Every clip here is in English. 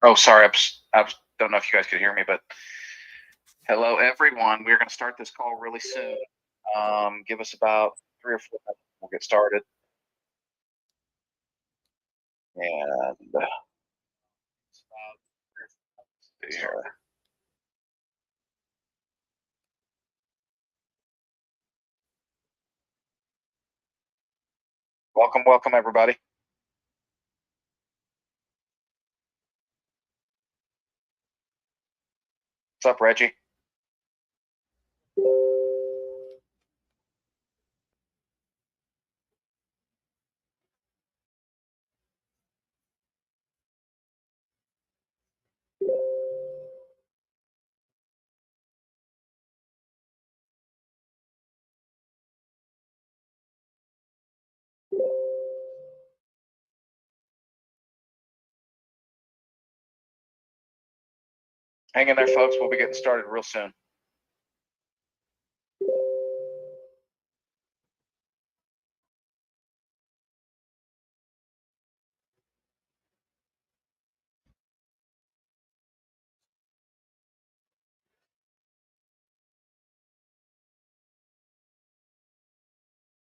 Oh, sorry. I don't know if you guys could hear me, but hello, everyone. We're going to start this call really soon. Give us about 3 or 4 minutes. We'll get started. And see here. Welcome, everybody. What's up, Reggie? Hang in there, folks. We'll be getting started real soon.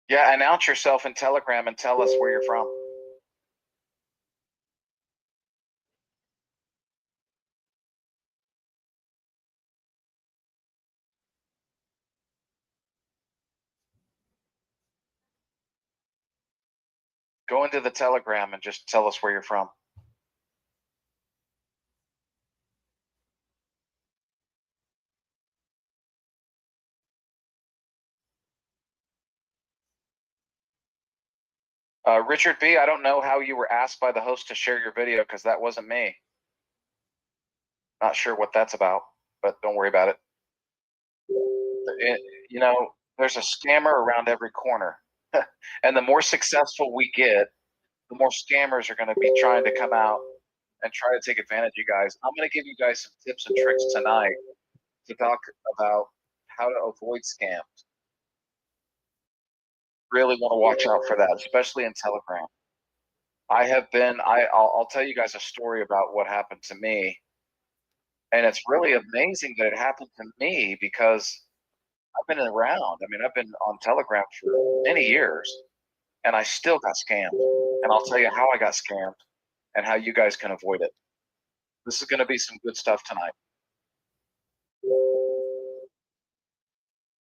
Yeah, announce yourself in Telegram and tell us where you're from. Go into the Telegram and just tell us where you're from. Richard B., I don't know how you were asked by the host to share your video because that wasn't me. Not sure what that's about, but don't worry about it. There's a scammer around every corner. And the more successful we get, the more scammers are going to be trying to come out and try to take advantage of you guys. I'm going to give you guys some tips and tricks tonight to talk about how to avoid scams. Really want to watch out for that, especially in Telegram. I'll tell you guys a story about what happened to me. And it's really amazing that it happened to me because I've been around. I mean, I've been on Telegram for many years and I still got scammed. And I'll tell you how I got scammed and how you guys can avoid it. This is going to be some good stuff tonight.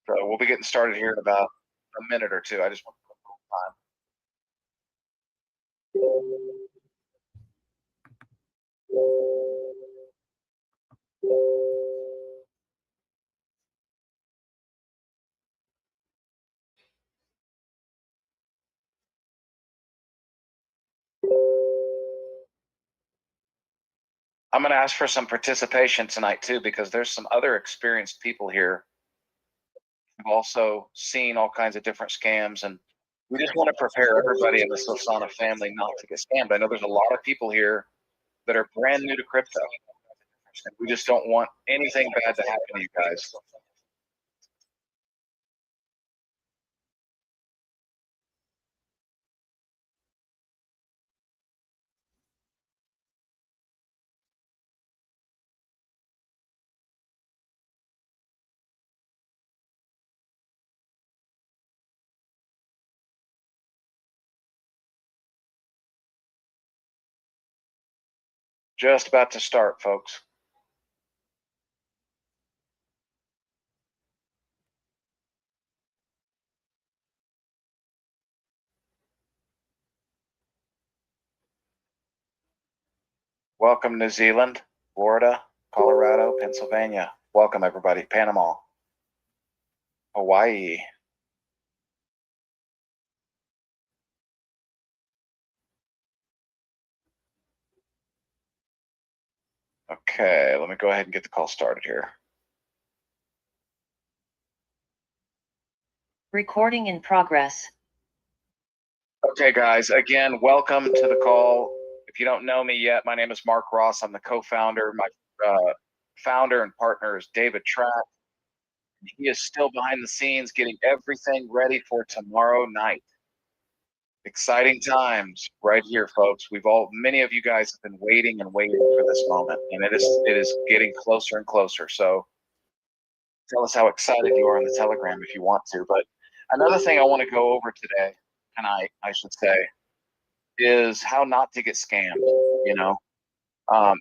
So we'll be getting started here in about a minute or two. I just want to put a little time. I'm going to ask for some participation tonight too, because there's some other experienced people here who've also seen all kinds of different scams, and we just want to prepare everybody in the Sosana family not to get scammed. I know there's a lot of people here that are brand new to crypto, and we just don't want anything bad to happen to you guys. Just about to start, folks. Welcome, New Zealand, Florida, Colorado, Pennsylvania. Welcome, everybody. Panama, Hawaii. Okay, let me go ahead and get the call started here. Recording in progress. Okay, guys, again, welcome to the call. If you don't know me yet, my name is Mark Ross. I'm the co-founder. My founder and partner is David Trapp. He is still behind the scenes getting everything ready for tomorrow night. Exciting times right here, folks. Many of you guys have been waiting and waiting for this moment, and it is getting closer and closer. So tell us how excited you are on the Telegram if you want to. But another thing I want to go over tonight, I should say, is how not to get scammed,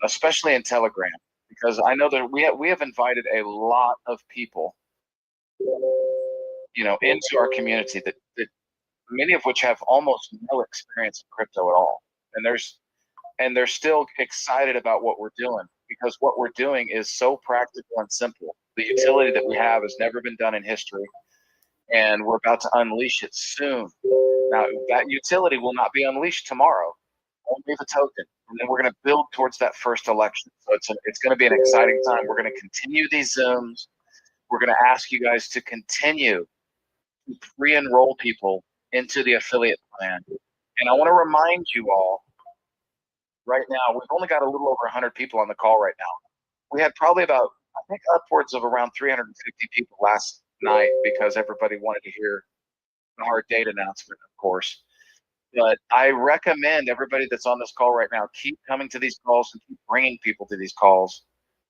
especially in Telegram, because I know that we have invited a lot of people, into our community that many of which have almost no experience in crypto at all. And they're still excited about what we're doing, because what we're doing is so practical and simple. The utility that we have has never been done in history, and we're about to unleash it soon. Now, that utility will not be unleashed tomorrow, only the token. And then we're going to build towards that first election. So it's going to be an exciting time. We're going to continue these Zooms. We're going to ask you guys to continue to pre-enroll people into the affiliate plan. And I want to remind you all, right now, we've only got a little over 100 people on the call right now. We had probably about, I think, upwards of around 350 people last night, because everybody wanted to hear the hard date announcement, of course. But I recommend everybody that's on this call right now, keep coming to these calls and keep bringing people to these calls,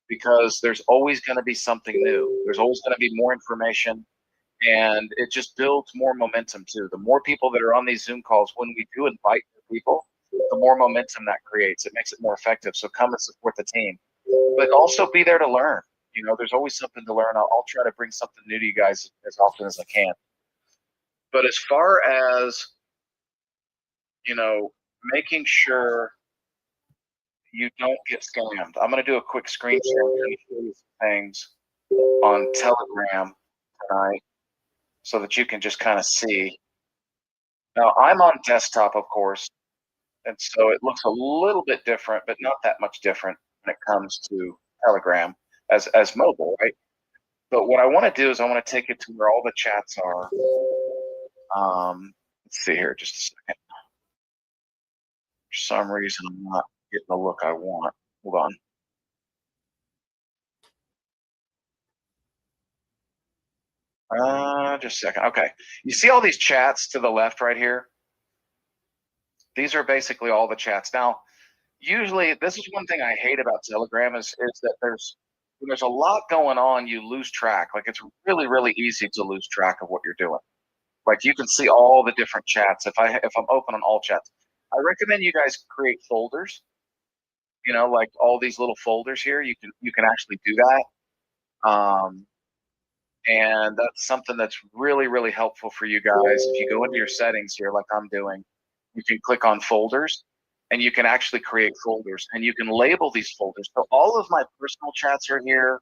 because there's always going to be something new. There's always going to be more information, and it just builds more momentum too. The more people that are on these Zoom calls, when we do invite people, the more momentum that creates. It makes it more effective. So come and support the team, but also be there to learn. There's always something to learn. I'll try to bring something new to you guys as often as I can. But as far as, making sure you don't get scammed, I'm going to do a quick screen share and show you some things on Telegram tonight, so that you can just kind of see. Now, I'm on desktop, of course, and so it looks a little bit different, but not that much different when it comes to Telegram as mobile, right? But what I want to do is I want to take it to where all the chats are. Let's see here, just a second. For some reason, I'm not getting the look I want. Hold on. Just a second. Okay. You see all these chats to the left right here? These are basically all the chats. Now, usually, this is one thing I hate about Telegram is that when there's a lot going on, you lose track. Like, it's really, really easy to lose track of what you're doing. Like, you can see all the different chats. If I'm open on all chats, I recommend you guys create folders. Like all these little folders here. You can actually do that. And that's something that's really, really helpful for you guys. If you go into your settings here, like I'm doing, you can click on folders, and you can actually create folders, and you can label these folders. So all of my personal chats are here.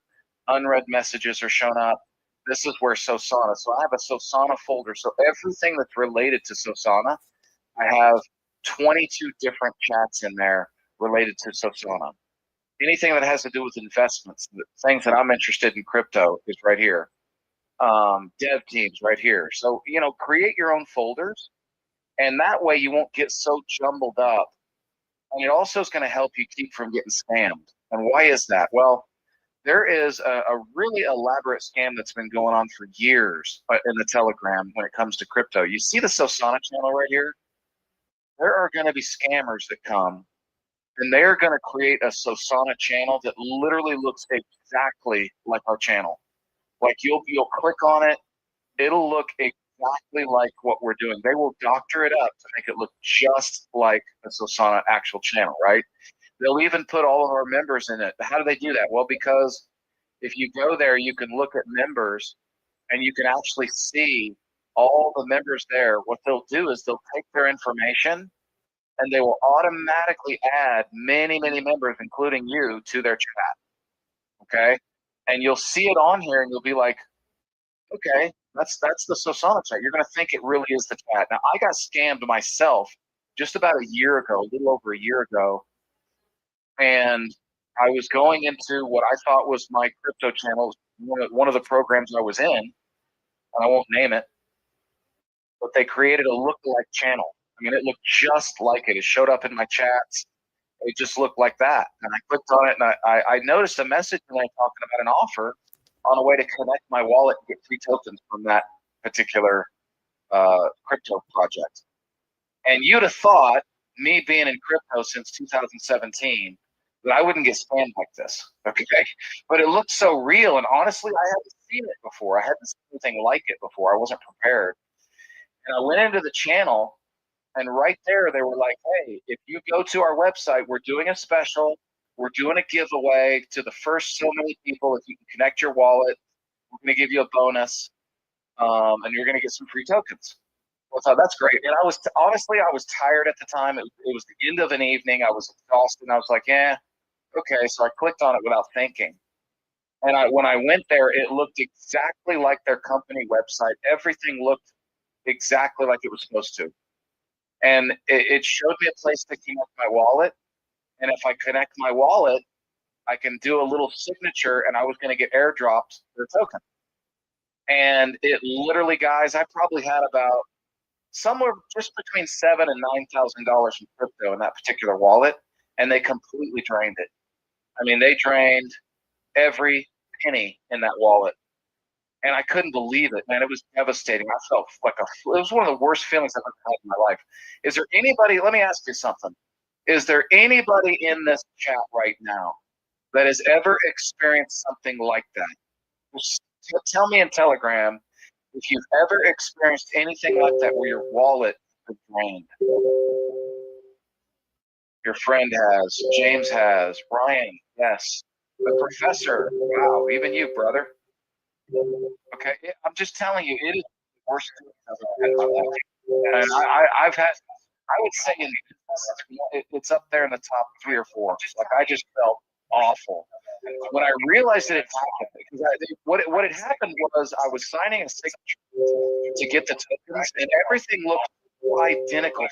Unread messages are shown up. This is where Sosana. So I have a Sosana folder. So everything that's related to Sosana, I have 22 different chats in there related to Sosana. Anything that has to do with investments, things that I'm interested in crypto, is right here. Dev teams right here. So, create your own folders, and that way you won't get so jumbled up. And it also is going to help you keep from getting scammed. And why is that? Well, there is a really elaborate scam that's been going on for years in the Telegram when it comes to crypto. You see the Sosana channel right here? There are going to be scammers that come, and they're going to create a Sosana channel that literally looks exactly like our channel. Like, you'll click on it, it'll look exactly like what we're doing. They will doctor it up to make it look just like a Sosana actual channel, right? They'll even put all of our members in it. How do they do that? Well, because if you go there, you can look at members, and you can actually see all the members there. What they'll do is they'll take their information, and they will automatically add many, many members, including you, to their chat. Okay? And you'll see it on here, and you'll be like, okay, that's the Sosana chat. You're going to think it really is the chat. Now, I got scammed myself just about a year ago, a little over a year ago, and I was going into what I thought was my crypto channel, one of the programs I was in, and I won't name it, but they created a lookalike channel. I mean, it looked just like it. It showed up in my chats. It just looked like that. And I clicked on it, and I noticed a message in there talking about an offer on a way to connect my wallet and get free tokens from that particular crypto project. And you'd have thought, me being in crypto since 2017, that I wouldn't get scammed like this. Okay. But it looked so real. And honestly, I hadn't seen it before. I hadn't seen anything like it before. I wasn't prepared. And I went into the channel, and right there, they were like, hey, if you go to our website, we're doing a special. We're doing a giveaway to the first so many people. If you can connect your wallet, we're going to give you a bonus, and you're going to get some free tokens. Well, I thought that's great. And I was honestly, I was tired at the time. It was the end of an evening. I was exhausted. And I was like, yeah, okay. So I clicked on it without thinking. And when I went there, it looked exactly like their company website. Everything looked exactly like it was supposed to. And it showed me a place to connect my wallet. And if I connect my wallet, I can do a little signature, and I was going to get airdropped their token. And it literally, guys, I probably had about somewhere just between $7,000 and $9,000 from crypto in that particular wallet, and they completely drained it. I mean, they drained every penny in that wallet, and I couldn't believe it, man. It was devastating. I felt like it was one of the worst feelings I've ever had in my life. Is there anybody? Let me ask you something. Is there anybody in this chat right now that has ever experienced something like that? Just tell me in Telegram if you've ever experienced anything like that where your wallet is drained. Your friend has, James has, Ryan, yes. The professor, wow, even you, brother. Okay, I'm just telling you, it is the worst thing I've ever had in my life. And I've had, I would say it's up there in the top 3 or 4. Like, I just felt awful. When I realized that it happened, because what had happened was I was signing a signature to get the tokens, and everything looked identical,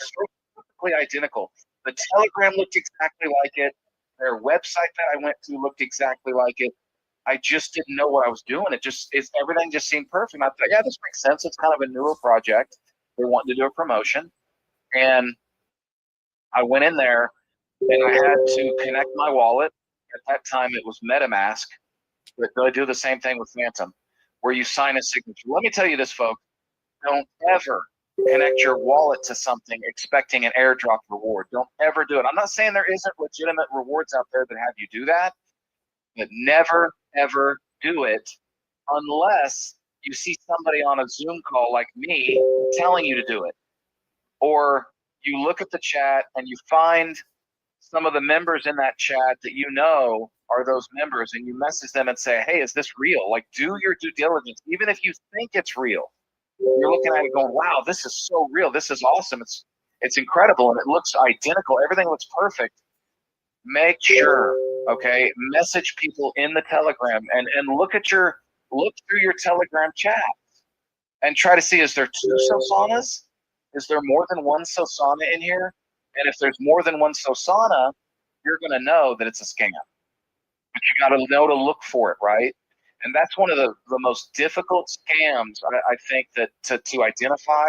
perfectly identical. The Telegram looked exactly like it. Their website that I went to looked exactly like it. I just didn't know what I was doing. Everything just seemed perfect. And I thought, yeah, this makes sense. It's kind of a newer project. They're wanting to do a promotion, and I went in there, and I had to connect my wallet. At that time, it was MetaMask, but they do the same thing with Phantom, where you sign a signature. Let me tell you this, folks. Don't ever connect your wallet to something expecting an airdrop reward. Don't ever do it. I'm not saying there isn't legitimate rewards out there that have you do that, but never, ever do it unless you see somebody on a Zoom call like me telling you to do it. Or you look at the chat and you find some of the members in that chat that you know are those members, and you message them and say, hey, is this real? Like, do your due diligence. Even if you think it's real, you're looking at it going, wow, this is so real. This is awesome. It's incredible, and it looks identical. Everything looks perfect. Make sure, okay, message people in the Telegram and look through your Telegram chat and try to see, is there 2 Sosanas? Is there more than one Sosana in here? And if there's more than one Sosana, you're going to know that it's a scam. But you got to know to look for it, right? And that's one of the most difficult scams, I think, that to identify,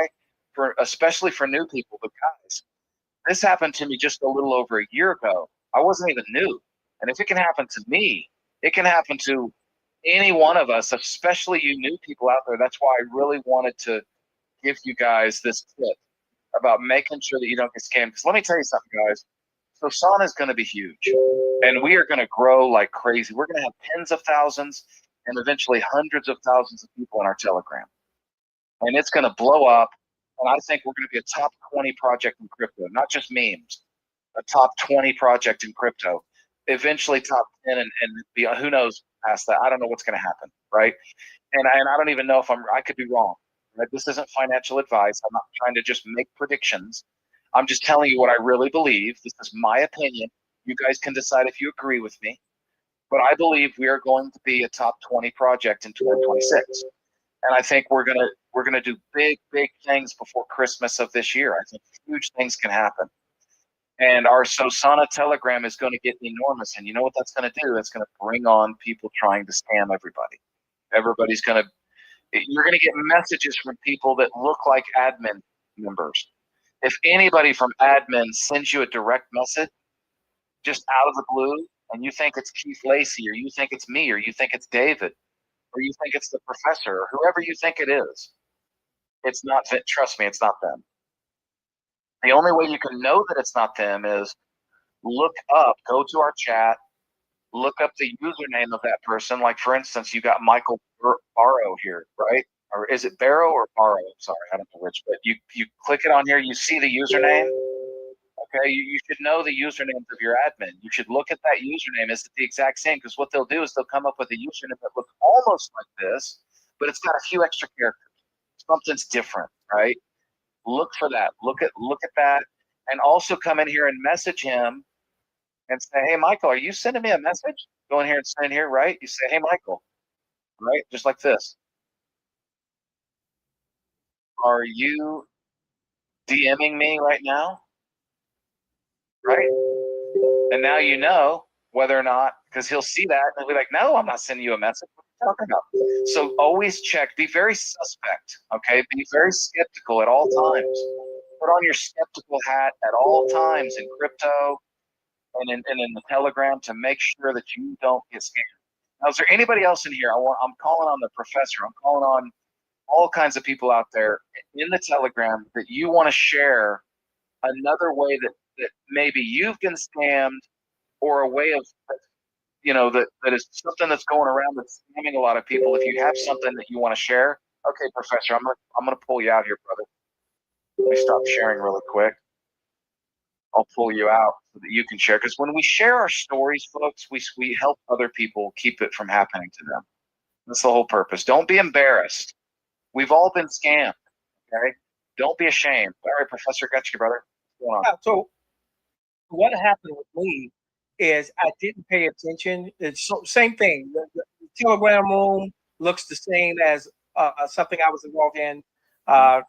especially for new people. But guys, this happened to me just a little over a year ago. I wasn't even new. And if it can happen to me, it can happen to any one of us, especially you new people out there. That's why I really wanted to give you guys this tip about making sure that you don't get scammed. Because let me tell you something, guys. Sosana is going to be huge, and we are going to grow like crazy. We're going to have tens of thousands and eventually hundreds of thousands of people in our Telegram, and it's going to blow up. And I think we're going to be a top 20 project in crypto, not just memes, a top 20 project in crypto, eventually top 10, and beyond, who knows past that. I don't know what's going to happen, right? And I don't even know if I could be wrong. Right? This isn't financial advice. I'm not trying to just make predictions. I'm just telling you what I really believe. This is my opinion. You guys can decide if you agree with me. But I believe we are going to be a top 20 project in 2026. And I think we're gonna do big things before Christmas of this year. I think huge things can happen. And our Sosana Telegram is going to get enormous. And you know what that's going to do? It's going to bring on people trying to scam everybody. You're going to get messages from people that look like admin members. If anybody from admin sends you a direct message just out of the blue, and you think it's Keith Lacey, or you think it's me, or you think it's David, or you think it's the professor, or whoever you think it is, it's not. Trust me, it's not them. The only way you can know that it's not them is go to our chat, look up the username of that person. Like, for instance, you got Michael Barrow here, right? Or is it Barrow or Barrow? Sorry, I don't know which. But you click it on here, you see the username. Okay, you should know the usernames of your admin. You should look at that username. Is it the exact same? Because what they'll do is they'll come up with a username that looks almost like this, but it's got a few extra characters. Something's different, right? Look for that. Look at that, and also come in here and message him and say, "Hey, Michael, are you sending me a message?" Go in here and sign here, right? You say, "Hey, Michael," right? Just like this. Are you DMing me right now? Right? And now you know whether or not, because he'll see that and he'll be like, "No, I'm not sending you a message. What are you talking about?" So always check. Be very suspect. Okay. Be very skeptical at all times. Put on your skeptical hat at all times in crypto and in the Telegram to make sure that you don't get scammed. Now, is there anybody else in here? I'm calling on the professor. I'm calling on all kinds of people out there in the Telegram that you want to share another way that maybe you've been scammed, or a way of, that is something that's going around that's scamming a lot of people. If you have something that you want to share, okay, professor, I'm gonna pull you out here, brother. Let me stop sharing really quick. I'll pull you out so that you can share. Because when we share our stories, folks, we help other people keep it from happening to them. That's the whole purpose. Don't be embarrassed. We've all been scammed. Okay. Don't be ashamed. All right, professor, got you, brother. What's going on? Yeah, so what happened with me is I didn't pay attention. It's same thing. The Telegram room looks the same as something I was involved in.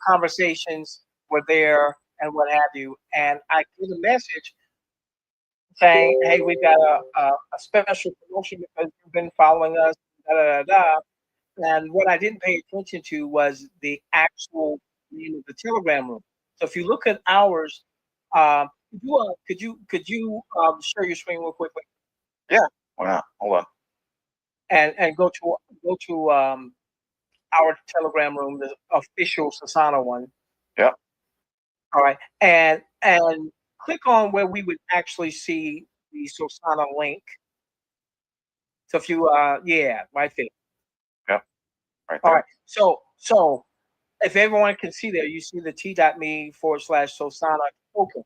Conversations were there and what have you. And I get a message saying, "Hey, we've got a special promotion because you've been following us." Da, da, da, da. And what I didn't pay attention to was the actual name of the Telegram room. So if you look at ours, could you share your screen real quickly Yeah. Wow. Hold on. and go to our Telegram room, the official Sasana one. Yep. All right, and click on where we would actually see the Sasana link. So if you yeah, right there. Yep. Right All there. right. So if everyone can see there, you see the t.me/Sosana token.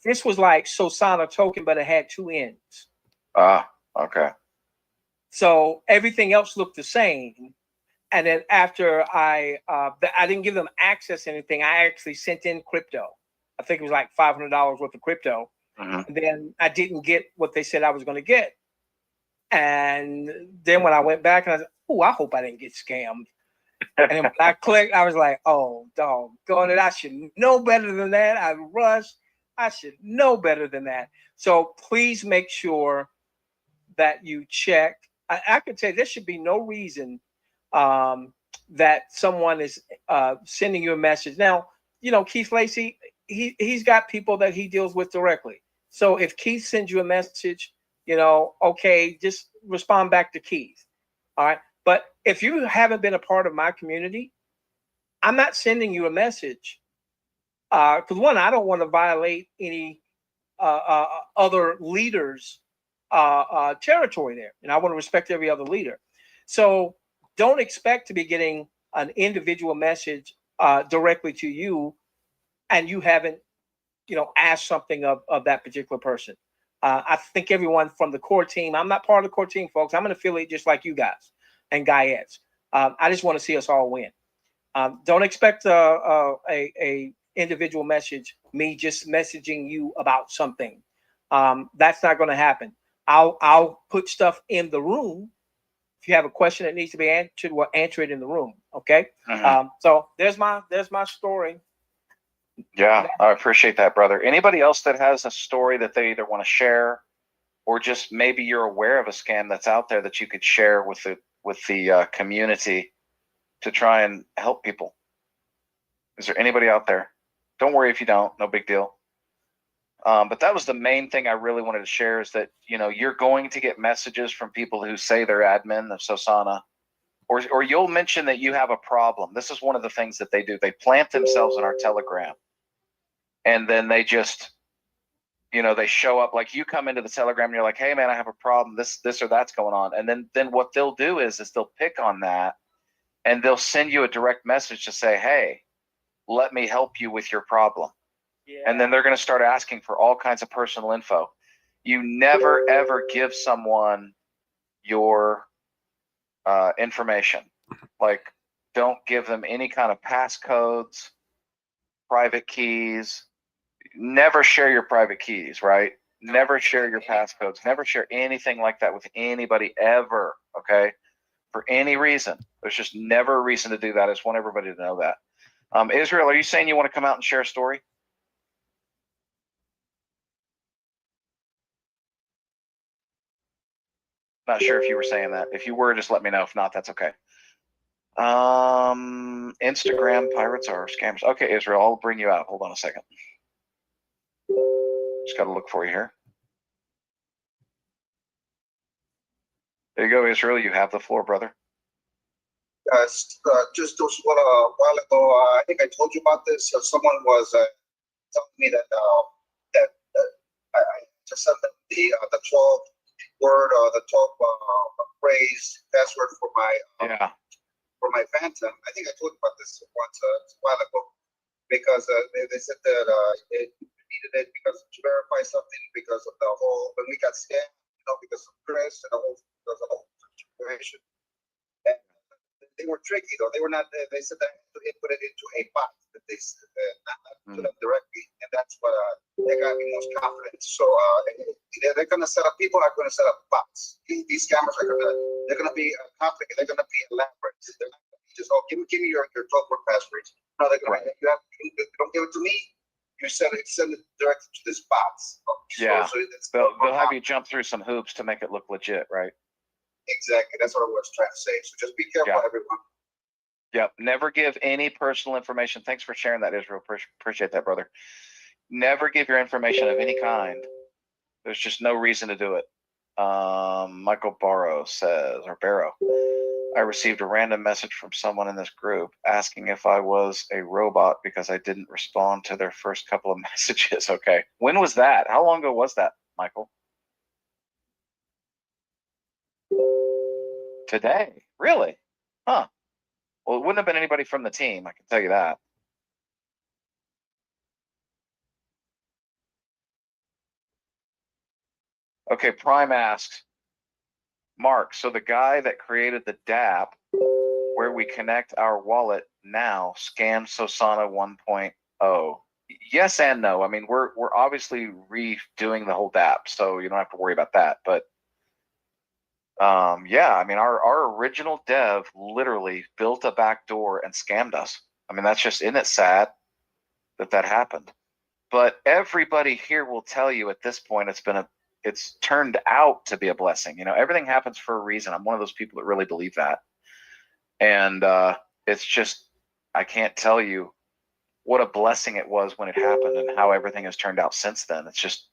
This was like Sosana token, but it had two ends. Okay. So everything else looked the same. And then after I didn't give them access to anything, I actually sent in crypto. I think it was like $500 worth of crypto. Mm-hmm. And then I didn't get what they said I was going to get. And then when I went back and I said, "Oh, I hope I didn't get scammed." And then when I clicked, I was like, "Oh, doggone it. I should know better than that. I rushed. I should know better than that." So please make sure that you check. I could say there should be no reason that someone is sending you a message. Now, Keith Lacey, he's got people that he deals with directly. So if Keith sends you a message, okay, just respond back to Keith. All right. But if you haven't been a part of my community, I'm not sending you a message because one, I don't want to violate any other leaders' territory there, and I want to respect every other leader. So don't expect to be getting an individual message directly to you, and you haven't, asked something of that particular person. I think everyone from the core team. I'm not part of the core team, folks. I'm an affiliate just like you guys and Guyets. I just want to see us all win. Don't expect a individual message, me just messaging you about something. That's not going to happen. I'll put stuff in the room. If you have a question that needs to be answered, we'll answer it in the room. Okay. Mm-hmm. So there's my story. Yeah, I appreciate that, brother. Anybody else that has a story that they either want to share, or just maybe you're aware of a scam that's out there that you could share with the community to try and help people? Is there anybody out there? Don't worry if you don't. No big deal. But that was the main thing I really wanted to share, is that you're going to get messages from people who say they're admin of Sosana, or you'll mention that you have a problem. This is one of the things that they do. They plant themselves in our Telegram, and then they just, they show up. Like you come into the Telegram and you're like, hey man, I have a problem. This or that's going on. And then what they'll do is they'll pick on that, and they'll send you a direct message to say, hey, let me help you with your problem. Yeah. And then they're going to start asking for all kinds of personal info. You never ever give someone your information. Like, don't give them any kind of passcodes, private keys. Never share your private keys, right? Never share your passcodes. Never share anything like that with anybody ever, okay? For any reason. There's just never a reason to do that. I just want everybody to know that. Israel, are you saying you want to come out and share a story? Not sure if you were saying that. If you were, just let me know. If not, that's okay. Instagram pirates are scammers. Okay, Israel, I'll bring you out. Hold on a second. Just got to look for you here. There you go, Israel. You have the floor, brother. Just a while ago, I think I told you about this. Someone was telling me that I just sent them the 12 word or the 12 phrase password for my Phantom. I think I told you about this once a while ago, because they said that it needed it because to verify something because of the whole when we got scammed, because of Chris and the whole situation. And they were tricky though. They were not. They said that to input it into a bot that they not to them directly, and that's what they got me most confident. So they're going to set up. People are going to set up bots. These scammers are they're going to be complicated. They're going to be elaborate. They're not going to be just give me your 12-word password. No, they're going to. You don't give it to me. You send it directly to this bots. Yeah, so they'll have you jump through some hoops to make it look legit, right? Exactly. That's what I was trying to say. So just be careful, everyone. Yep. Never give any personal information. Thanks for sharing that, Israel. Appreciate that, brother. Never give your information of any kind. There's just no reason to do it. Michael Barrow says, or Barrow, I received a random message from someone in this group asking if I was a robot because I didn't respond to their first couple of messages. Okay. When was that? How long ago was that, Michael? Today? Really? Huh. Well, it wouldn't have been anybody from the team, I can tell you that. Okay, Prime asks, Mark, so the guy that created the dApp where we connect our wallet now scammed Sosana 1.0. Yes and no. I mean, we're obviously redoing the whole dApp, so you don't have to worry about that. But yeah, I mean, our original dev literally built a back door and scammed us. I mean, that's just, isn't it sad that happened? But everybody here will tell you at this point, it's turned out to be a blessing. Everything happens for a reason. I'm one of those people that really believe that. And it's just, I can't tell you what a blessing it was when it happened and how everything has turned out since then. It's just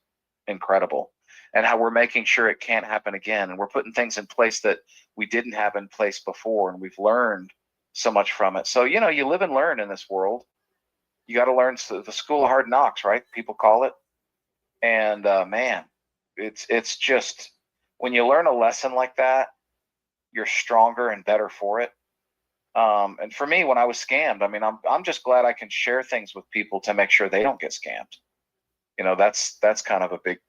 incredible. And how we're making sure it can't happen again. And we're putting things in place that we didn't have in place before. And we've learned so much from it. So, you live and learn in this world. You got to learn the school of hard knocks, right? People call it. And man, it's just, when you learn a lesson like that, you're stronger and better for it. And for me, when I was scammed, I mean, I'm just glad I can share things with people to make sure they don't get scammed. That's kind of a big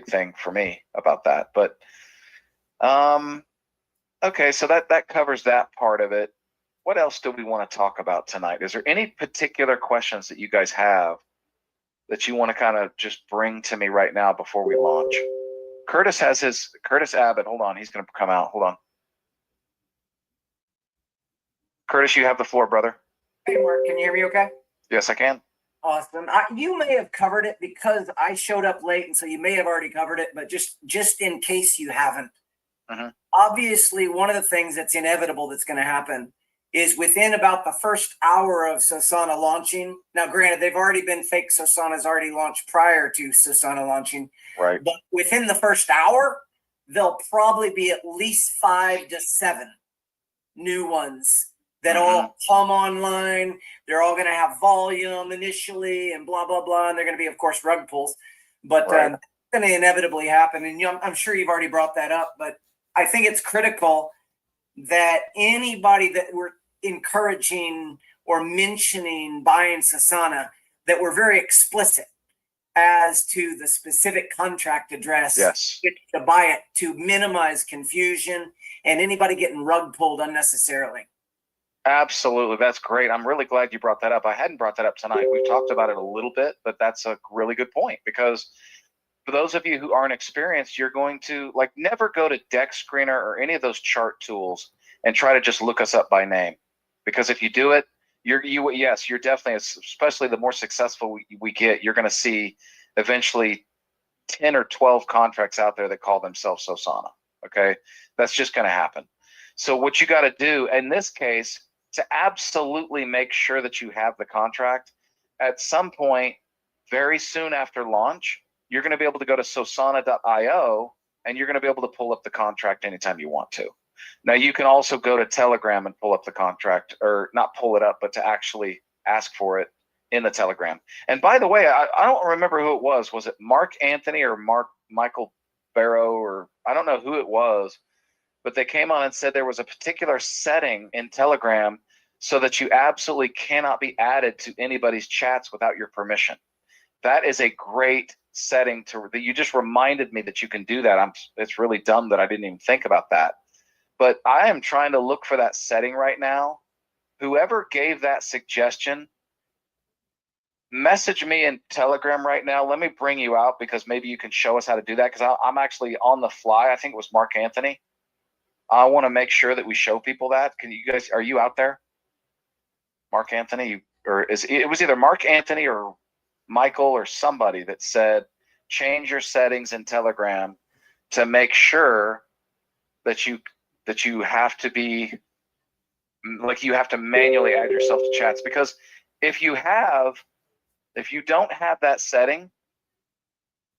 thing for me about that. But okay, so that covers that part of it. What else do we want to talk about tonight? Is there any particular questions that you guys have that you want to kind of just bring to me right now before we launch? Curtis Abbott. Hold on, he's going to come out. Hold on. Curtis, you have the floor, brother. Hey, Mark, can you hear me okay? Yes, I can. Awesome. You may have covered it because I showed up late, and so you may have already covered it, but just in case you haven't. Obviously, one of the things that's inevitable that's going to happen is within about the first hour of Sosana launching. Now, granted, they've already been fake Sosanas already launched prior to Sosana launching. Right. But within the first hour, there'll probably be at least 5 to 7 new ones that all come online. They're all going to have volume initially and blah, blah, blah. And they're going to be, of course, rug pulls. But Right. it's going to inevitably happen. And I'm sure you've already brought that up. But I think it's critical that anybody that we're encouraging or mentioning buying Sasana, that we're very explicit as to the specific contract address Yes. to buy it, to minimize confusion and anybody getting rug pulled unnecessarily. Absolutely. That's great. I'm really glad you brought that up. I hadn't brought that up tonight. We've talked about it a little bit, but that's a really good point, because for those of you who aren't experienced, you're going to never go to Deck Screener or any of those chart tools and try to just look us up by name. Because if you do it, you're definitely, especially the more successful we get, you're going to see eventually 10 or 12 contracts out there that call themselves Sosana. Okay. That's just going to happen. So what you got to do in this case, to absolutely make sure that you have the contract, at some point very soon after launch, you're going to be able to go to sosana.io and you're going to be able to pull up the contract anytime you want to. Now, you can also go to Telegram and pull up the contract, or not pull it up, but to actually ask for it in the Telegram. And by the way, I don't remember who it was. Was it Mark Anthony or Michael Barrow, or I don't know who it was, but they came on and said there was a particular setting in Telegram so that you absolutely cannot be added to anybody's chats without your permission. That is a great setting that you just reminded me that you can do that. It's really dumb that I didn't even think about that. But I am trying to look for that setting right now. Whoever gave that suggestion, message me in Telegram right now. Let me bring you out, because maybe you can show us how to do that, because I'm actually on the fly. I think it was Mark Anthony. I want to make sure that we show people that. Are you out there? Mark Anthony, it was either Mark Anthony or Michael or somebody that said, change your settings in Telegram to make sure that you have to be you have to manually add yourself to chats, because if you don't have that setting,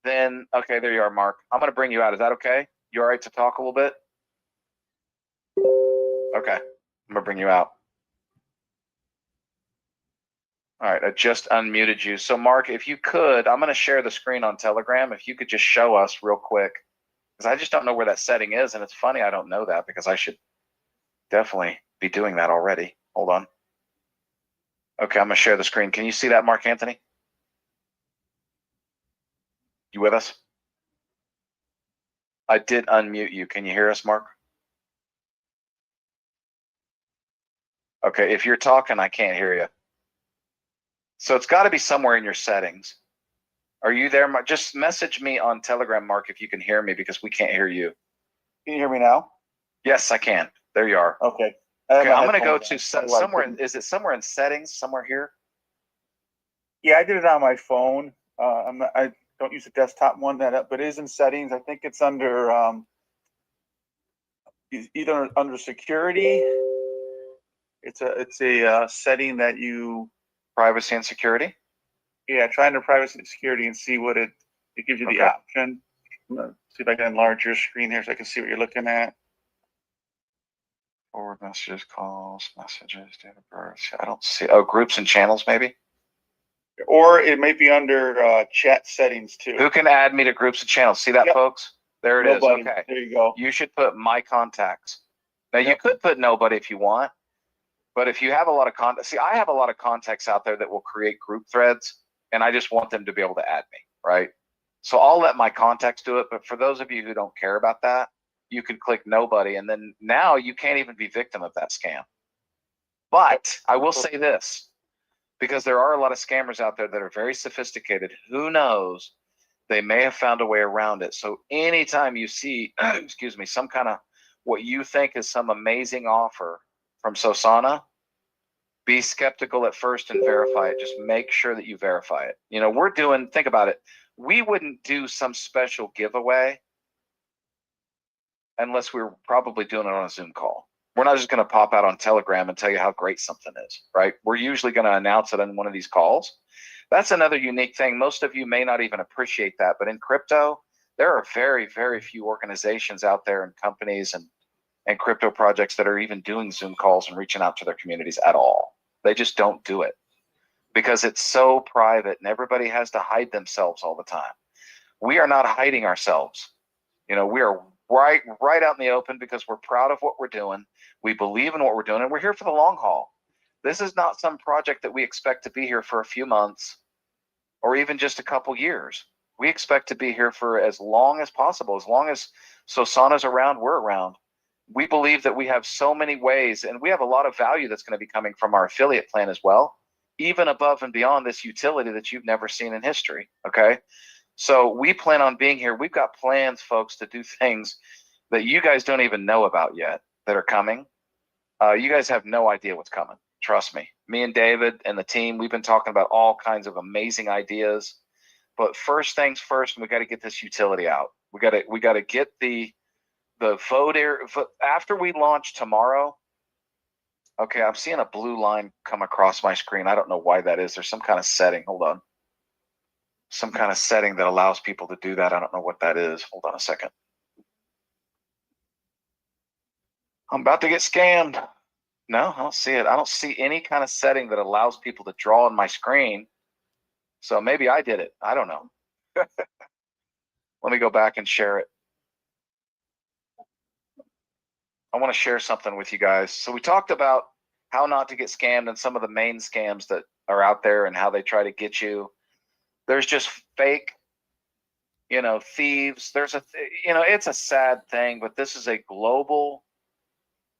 then okay, there you are, Mark. I'm going to bring you out. Is that okay? You all right to talk a little bit? Okay, I'm going to bring you out. All right, I just unmuted you. So Mark, if you could, I'm going to share the screen on Telegram. If you could just show us real quick, because I just don't know where that setting is. And it's funny I don't know that, because I should definitely be doing that already. Hold on. Okay, I'm going to share the screen. Can you see that, Mark Anthony? You with us? I did unmute you. Can you hear us, Mark? Okay, if you're talking, I can't hear you. So it's got to be somewhere in your settings. Are you there, Mark? Just message me on Telegram, Mark, if you can hear me, because we can't hear you. Can you hear me now? Yes, I can. There you are. Okay. Okay, I'm going to go to somewhere. Is it somewhere in settings, somewhere here? Yeah, I did it on my phone. I don't use the desktop one but it is in settings. I think it's under either under security. It's a setting that you Privacy and security. Yeah, try under privacy and security and see what it gives you the option. See if I can enlarge your screen here so I can see what you're looking at. Forward messages, calls, messages, date of birth. I don't see. Oh, groups and channels, maybe. Or it may be under chat settings too. Who can add me to groups and channels? See that, folks? There it is. Nobody. Okay. There you go. You should put my contacts. Now, you could put nobody if you want, but if you have a lot of contacts, see, I have a lot of contacts out there that will create group threads, and I just want them to be able to add me, right? So I'll let my contacts do it, but for those of you who don't care about that, you can click nobody, and then now you can't even be victim of that scam. But I will say this, because there are a lot of scammers out there that are very sophisticated. Who knows? They may have found a way around it. So anytime you see, excuse me, some kind of what you think is some amazing offer from Sosana, be skeptical at first and verify it. Just make sure that you verify it. You know, think about it. We wouldn't do some special giveaway unless we were probably doing it on a Zoom call. We're not just going to pop out on Telegram and tell you how great something is, right? We're usually going to announce it on one of these calls. That's another unique thing. Most of you may not even appreciate that, but in crypto, there are very, very few organizations out there and companies and and crypto projects that are even doing Zoom calls and reaching out to their communities at all. They just don't do it because it's so private and everybody has to hide themselves all the time. We are not hiding ourselves. You know, we are right out in the open because we're proud of what we're doing. We believe in what we're doing, and we're here for the long haul. This is not some project that we expect to be here for a few months or even just a couple years. We expect to be here for as long as possible. As long as Sosana's around, we're around. We believe that we have so many ways, and we have a lot of value that's going to be coming from our affiliate plan as well, even above and beyond this utility that you've never seen in history, okay? So we plan on being here. We've got plans, folks, to do things that you guys don't even know about yet that are coming. You guys have no idea what's coming. Trust me. Me and David and the team, we've been talking about all kinds of amazing ideas. But first things first, we got to get this utility out. We got to get the voter after we launch tomorrow. Okay, I'm seeing a blue line come across my screen. I don't know why that is. There's some kind of setting. Hold on. Some kind of setting that allows people to do that. I don't know what that is. Hold on a second. I'm about to get scammed. No, I don't see it. I don't see any kind of setting that allows people to draw on my screen. So maybe I did it. I don't know. Let me go back and share it. I want to share something with you guys. So we talked about how not to get scammed and some of the main scams that are out there and how they try to get you. There's just fake, you know, thieves. There's a, you know, it's a sad thing, but this is a global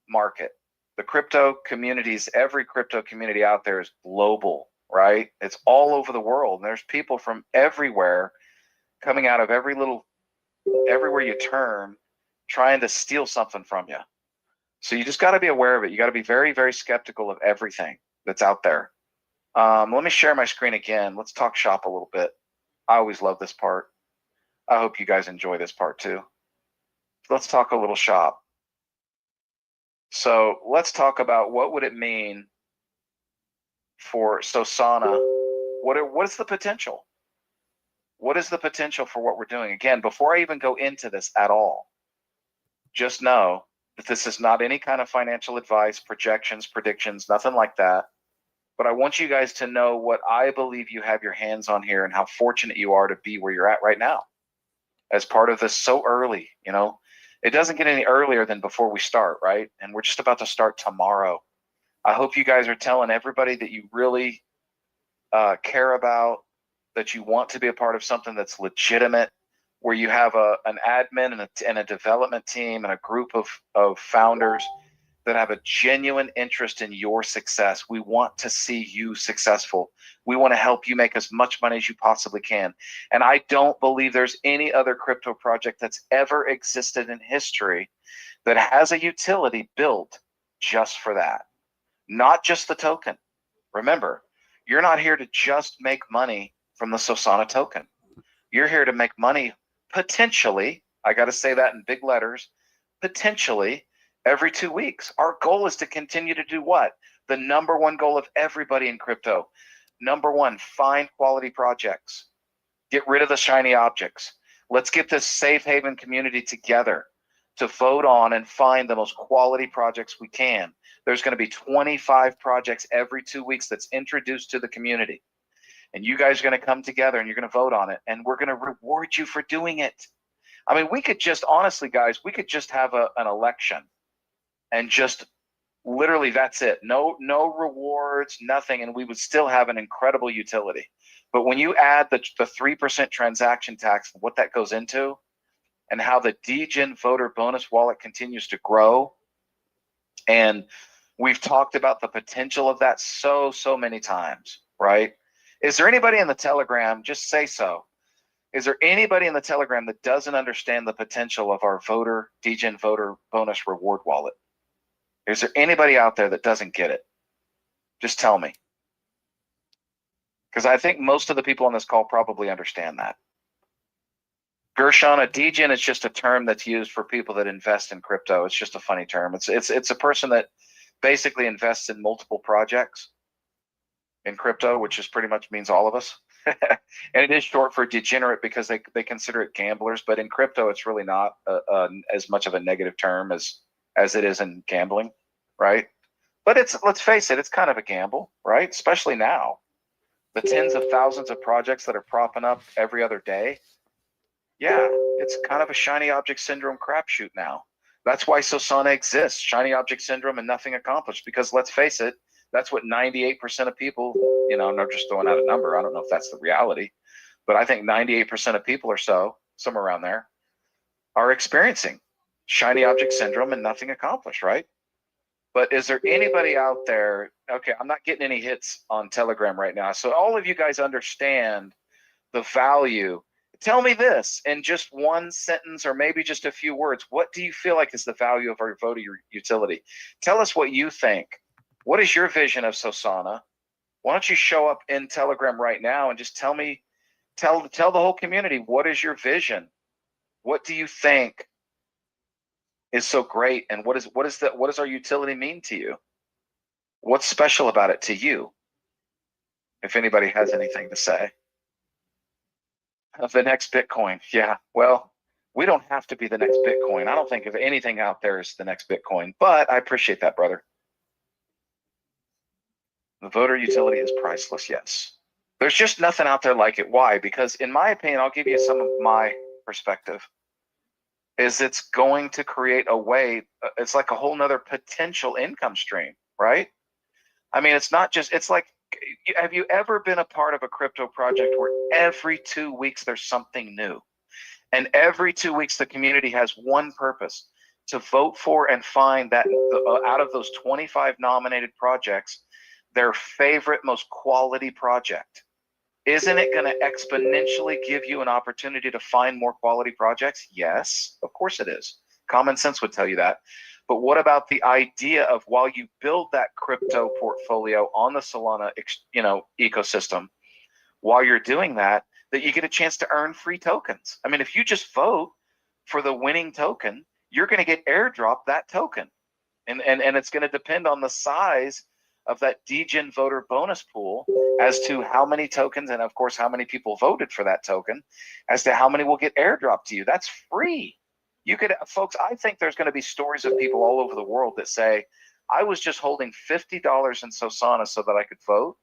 market. The crypto communities, every crypto community out there is global, right? It's all over the world. And there's people from everywhere coming out of everywhere you turn, trying to steal something from you. So you just got to be aware of it. You got to be very, very skeptical of everything that's out there. Let me share my screen again. Let's talk shop a little bit. I always love this part. I hope you guys enjoy this part too. Let's talk a little shop. So let's talk about what would it mean for Sosana. What is the potential? What is the potential for what we're doing? Again, before I even go into this at all, just know that this is not any kind of financial advice, projections, predictions, nothing like that. But I want you guys to know what I believe you have your hands on here and how fortunate you are to be where you're at right now as part of this so early. You know, it doesn't get any earlier than before we start, right? And we're just about to start tomorrow. I hope you guys are telling everybody that you really care about, that you want to be a part of something that's legitimate, where you have an admin and a development team and a group of founders that have a genuine interest in your success. We want to see you successful. We want to help you make as much money as you possibly can. And I don't believe there's any other crypto project that's ever existed in history that has a utility built just for that. Not just the token. Remember, you're not here to just make money from the Sosana token. You're here to make money potentially, I got to say that in big letters, potentially every 2 weeks. Our goal is to continue to do what? The number one goal of everybody in crypto. Number one, find quality projects. Get rid of the shiny objects. Let's get this safe haven community together to vote on and find the most quality projects we can. There's going to be 25 projects every 2 weeks that's introduced to the community. And you guys are going to come together and you're going to vote on it. And we're going to reward you for doing it. I mean, we could just, honestly, guys, we could just have an election and just literally that's it. No rewards, nothing. And we would still have an incredible utility. But when you add the 3% transaction tax, what that goes into, and how the DGen voter bonus wallet continues to grow. And we've talked about the potential of that so many times, right? Is there anybody in the Telegram, just say so. Is there anybody in the Telegram that doesn't understand the potential of our DGen voter bonus reward wallet? Is there anybody out there that doesn't get it? Just tell me. Because I think most of the people on this call probably understand that. Gershon, a DGen is just a term that's used for people that invest in crypto. It's just a funny term. It's a person that basically invests in multiple projects in crypto, which is pretty much means all of us. And it is short for degenerate because they consider it gamblers. But in crypto, it's really not as much of a negative term as as it is in gambling, right? But let's face it, it's kind of a gamble, right? Especially now. The tens of thousands of projects that are propping up every other day. Yeah, it's kind of a shiny object syndrome crapshoot now. That's why Sosana exists, shiny object syndrome and nothing accomplished. Because let's face it, that's what 98% of people, you know, and I'm just throwing out a number. I don't know if that's the reality, but I think 98% of people or so, somewhere around there, are experiencing shiny object syndrome and nothing accomplished, right? But is there anybody out there? Okay, I'm not getting any hits on Telegram right now. So all of you guys understand the value. Tell me this in just one sentence or maybe just a few words. What do you feel like is the value of our voter utility? Tell us what you think. What is your vision of Sosana? Why don't you show up in Telegram right now and just tell me, tell the whole community, what is your vision? What do you think is so great? And what does our utility mean to you? What's special about it to you? If anybody has anything to say. Of the next Bitcoin. Yeah, well, we don't have to be the next Bitcoin. I don't think of anything out there as the next Bitcoin, but I appreciate that, brother. The voter utility is priceless, yes. There's just nothing out there like it. Why? Because in my opinion, I'll give you some of my perspective, is it's going to create a way, it's like a whole nother potential income stream, right? I mean, it's not just, it's like, have you ever been a part of a crypto project where every 2 weeks there's something new? And every 2 weeks the community has one purpose, to vote for and find that out of those 25 nominated projects, their favorite, most quality project. Isn't it going to exponentially give you an opportunity to find more quality projects? Yes, of course it is. Common sense would tell you that. But what about the idea of, while you build that crypto portfolio on the Solana, ecosystem, while you're doing that, that you get a chance to earn free tokens? I mean, if you just vote for the winning token, you're going to get airdropped that token, and it's going to depend on the size of that degen voter bonus pool as to how many tokens, and of course how many people voted for that token, as to how many will get airdropped to you. That's free. You could, folks, I think there's going to be stories of people all over the world that say, I was just holding $50 in Sosana so that I could vote,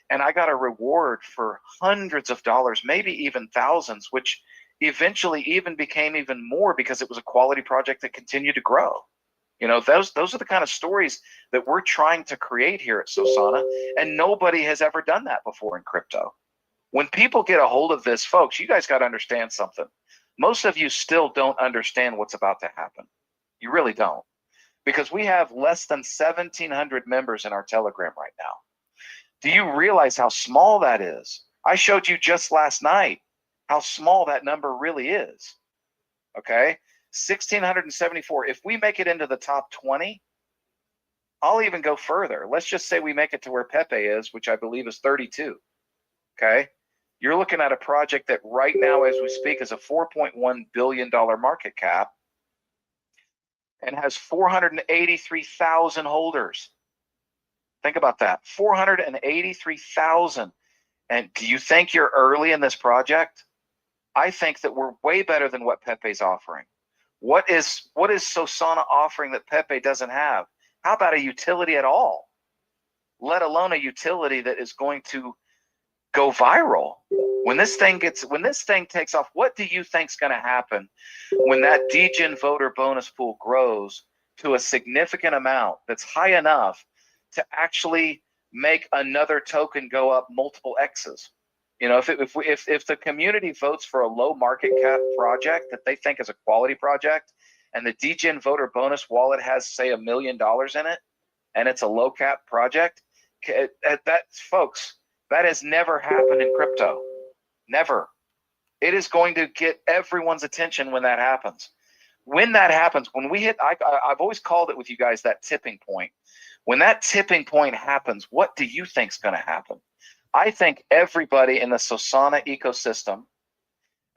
and I got a reward for hundreds of dollars, maybe even thousands, which eventually even became even more because it was a quality project that continued to grow. You know, those are the kind of stories that we're trying to create here at Sosana, and nobody has ever done that before in crypto. When people get a hold of this, folks, you guys got to understand something. Most of you still don't understand what's about to happen. You really don't, because we have less than 1,700 members in our Telegram right now. Do you realize how small that is? I showed you just last night how small that number really is. Okay, 1,674. If we make it into the top 20, I'll even go further. Let's just say we make it to where Pepe is, which I believe is 32. Okay, you're looking at a project that right now, as we speak, is a $4.1 billion market cap and has 483,000 holders. Think about that, 483,000. And do you think you're early in this project? I think that we're way better than what Pepe's offering. What is Sosana offering that Pepe doesn't have? How about a utility at all? Let alone a utility that is going to go viral. When this thing takes off, what do you think's going to happen when that degen voter bonus pool grows to a significant amount that's high enough to actually make another token go up multiple X's? You know, if the community votes for a low market cap project that they think is a quality project, and the degen voter bonus wallet has, say, $1 million in it, and it's a low cap project, folks, that has never happened in crypto. Never. It is going to get everyone's attention when that happens. When that happens, when we hit, I've always called it with you guys, that tipping point. When that tipping point happens, what do you think is going to happen? I think everybody in the Sosana ecosystem,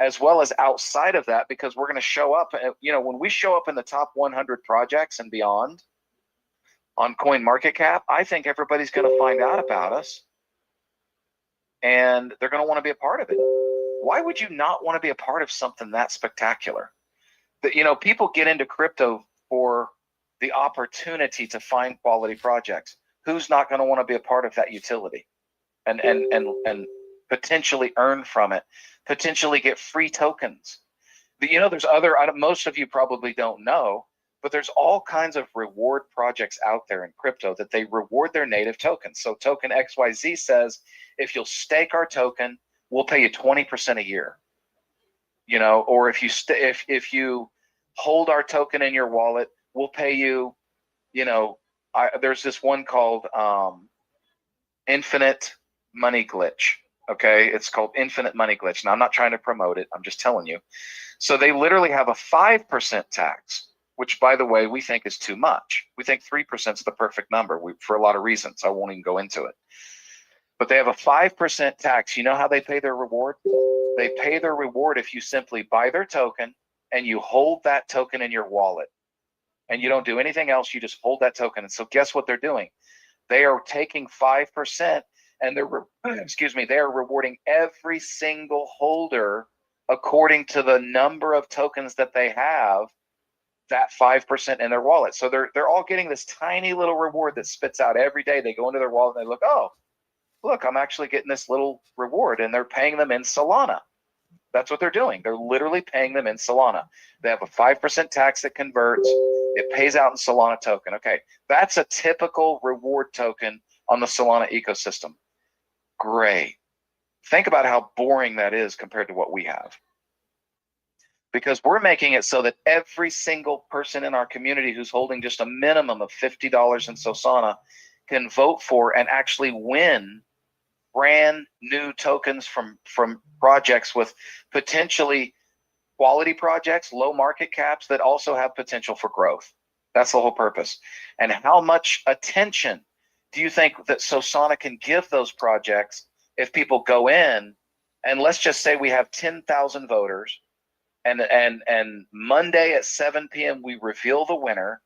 as well as outside of that, because we're going to show up, you know, when we show up in the top 100 projects and beyond on CoinMarketCap, I think everybody's going to find out about us, and they're going to want to be a part of it. Why would you not want to be a part of something that spectacular? That, you know, people get into crypto for the opportunity to find quality projects. Who's not going to want to be a part of that utility and potentially earn from it, potentially get free tokens? You know, there's other, most of you probably don't know, but there's all kinds of reward projects out there in crypto that they reward their native tokens. So token XYZ says, if you'll stake our token, we'll pay you 20% a year. You know, or if you hold our token in your wallet, we'll pay you, you know, there's this one called Infinite Money Glitch. Okay, it's called Infinite Money Glitch. Now, I'm not trying to promote it. I'm just telling you. So they literally have a 5% tax, which, by the way, we think is too much. We think 3% is the perfect number for a lot of reasons. I won't even go into it. But they have a 5% tax. You know how they pay their reward? They pay their reward if you simply buy their token and you hold that token in your wallet. And you don't do anything else. You just hold that token. And so guess what they're doing? They are taking 5% and they are rewarding every single holder according to the number of tokens that they have, that 5% in their wallet. So they're all getting this tiny little reward that spits out every day. They go into their wallet and they look, oh, look, I'm actually getting this little reward, and they're paying them in Solana. That's what they're doing. They're literally paying them in Solana. They have a 5% tax that converts. It pays out in Solana token. Okay, that's a typical reward token on the Solana ecosystem. Great. Think about how boring that is compared to what we have. Because we're making it so that every single person in our community who's holding just a minimum of $50 in Solana can vote for and actually win brand new tokens from projects with potentially quality projects, low market caps that also have potential for growth. That's the whole purpose. And how much attention do you think that Solana can give those projects if people go in and let's just say we have 10,000 voters and Monday at 7 p.m. we reveal the winner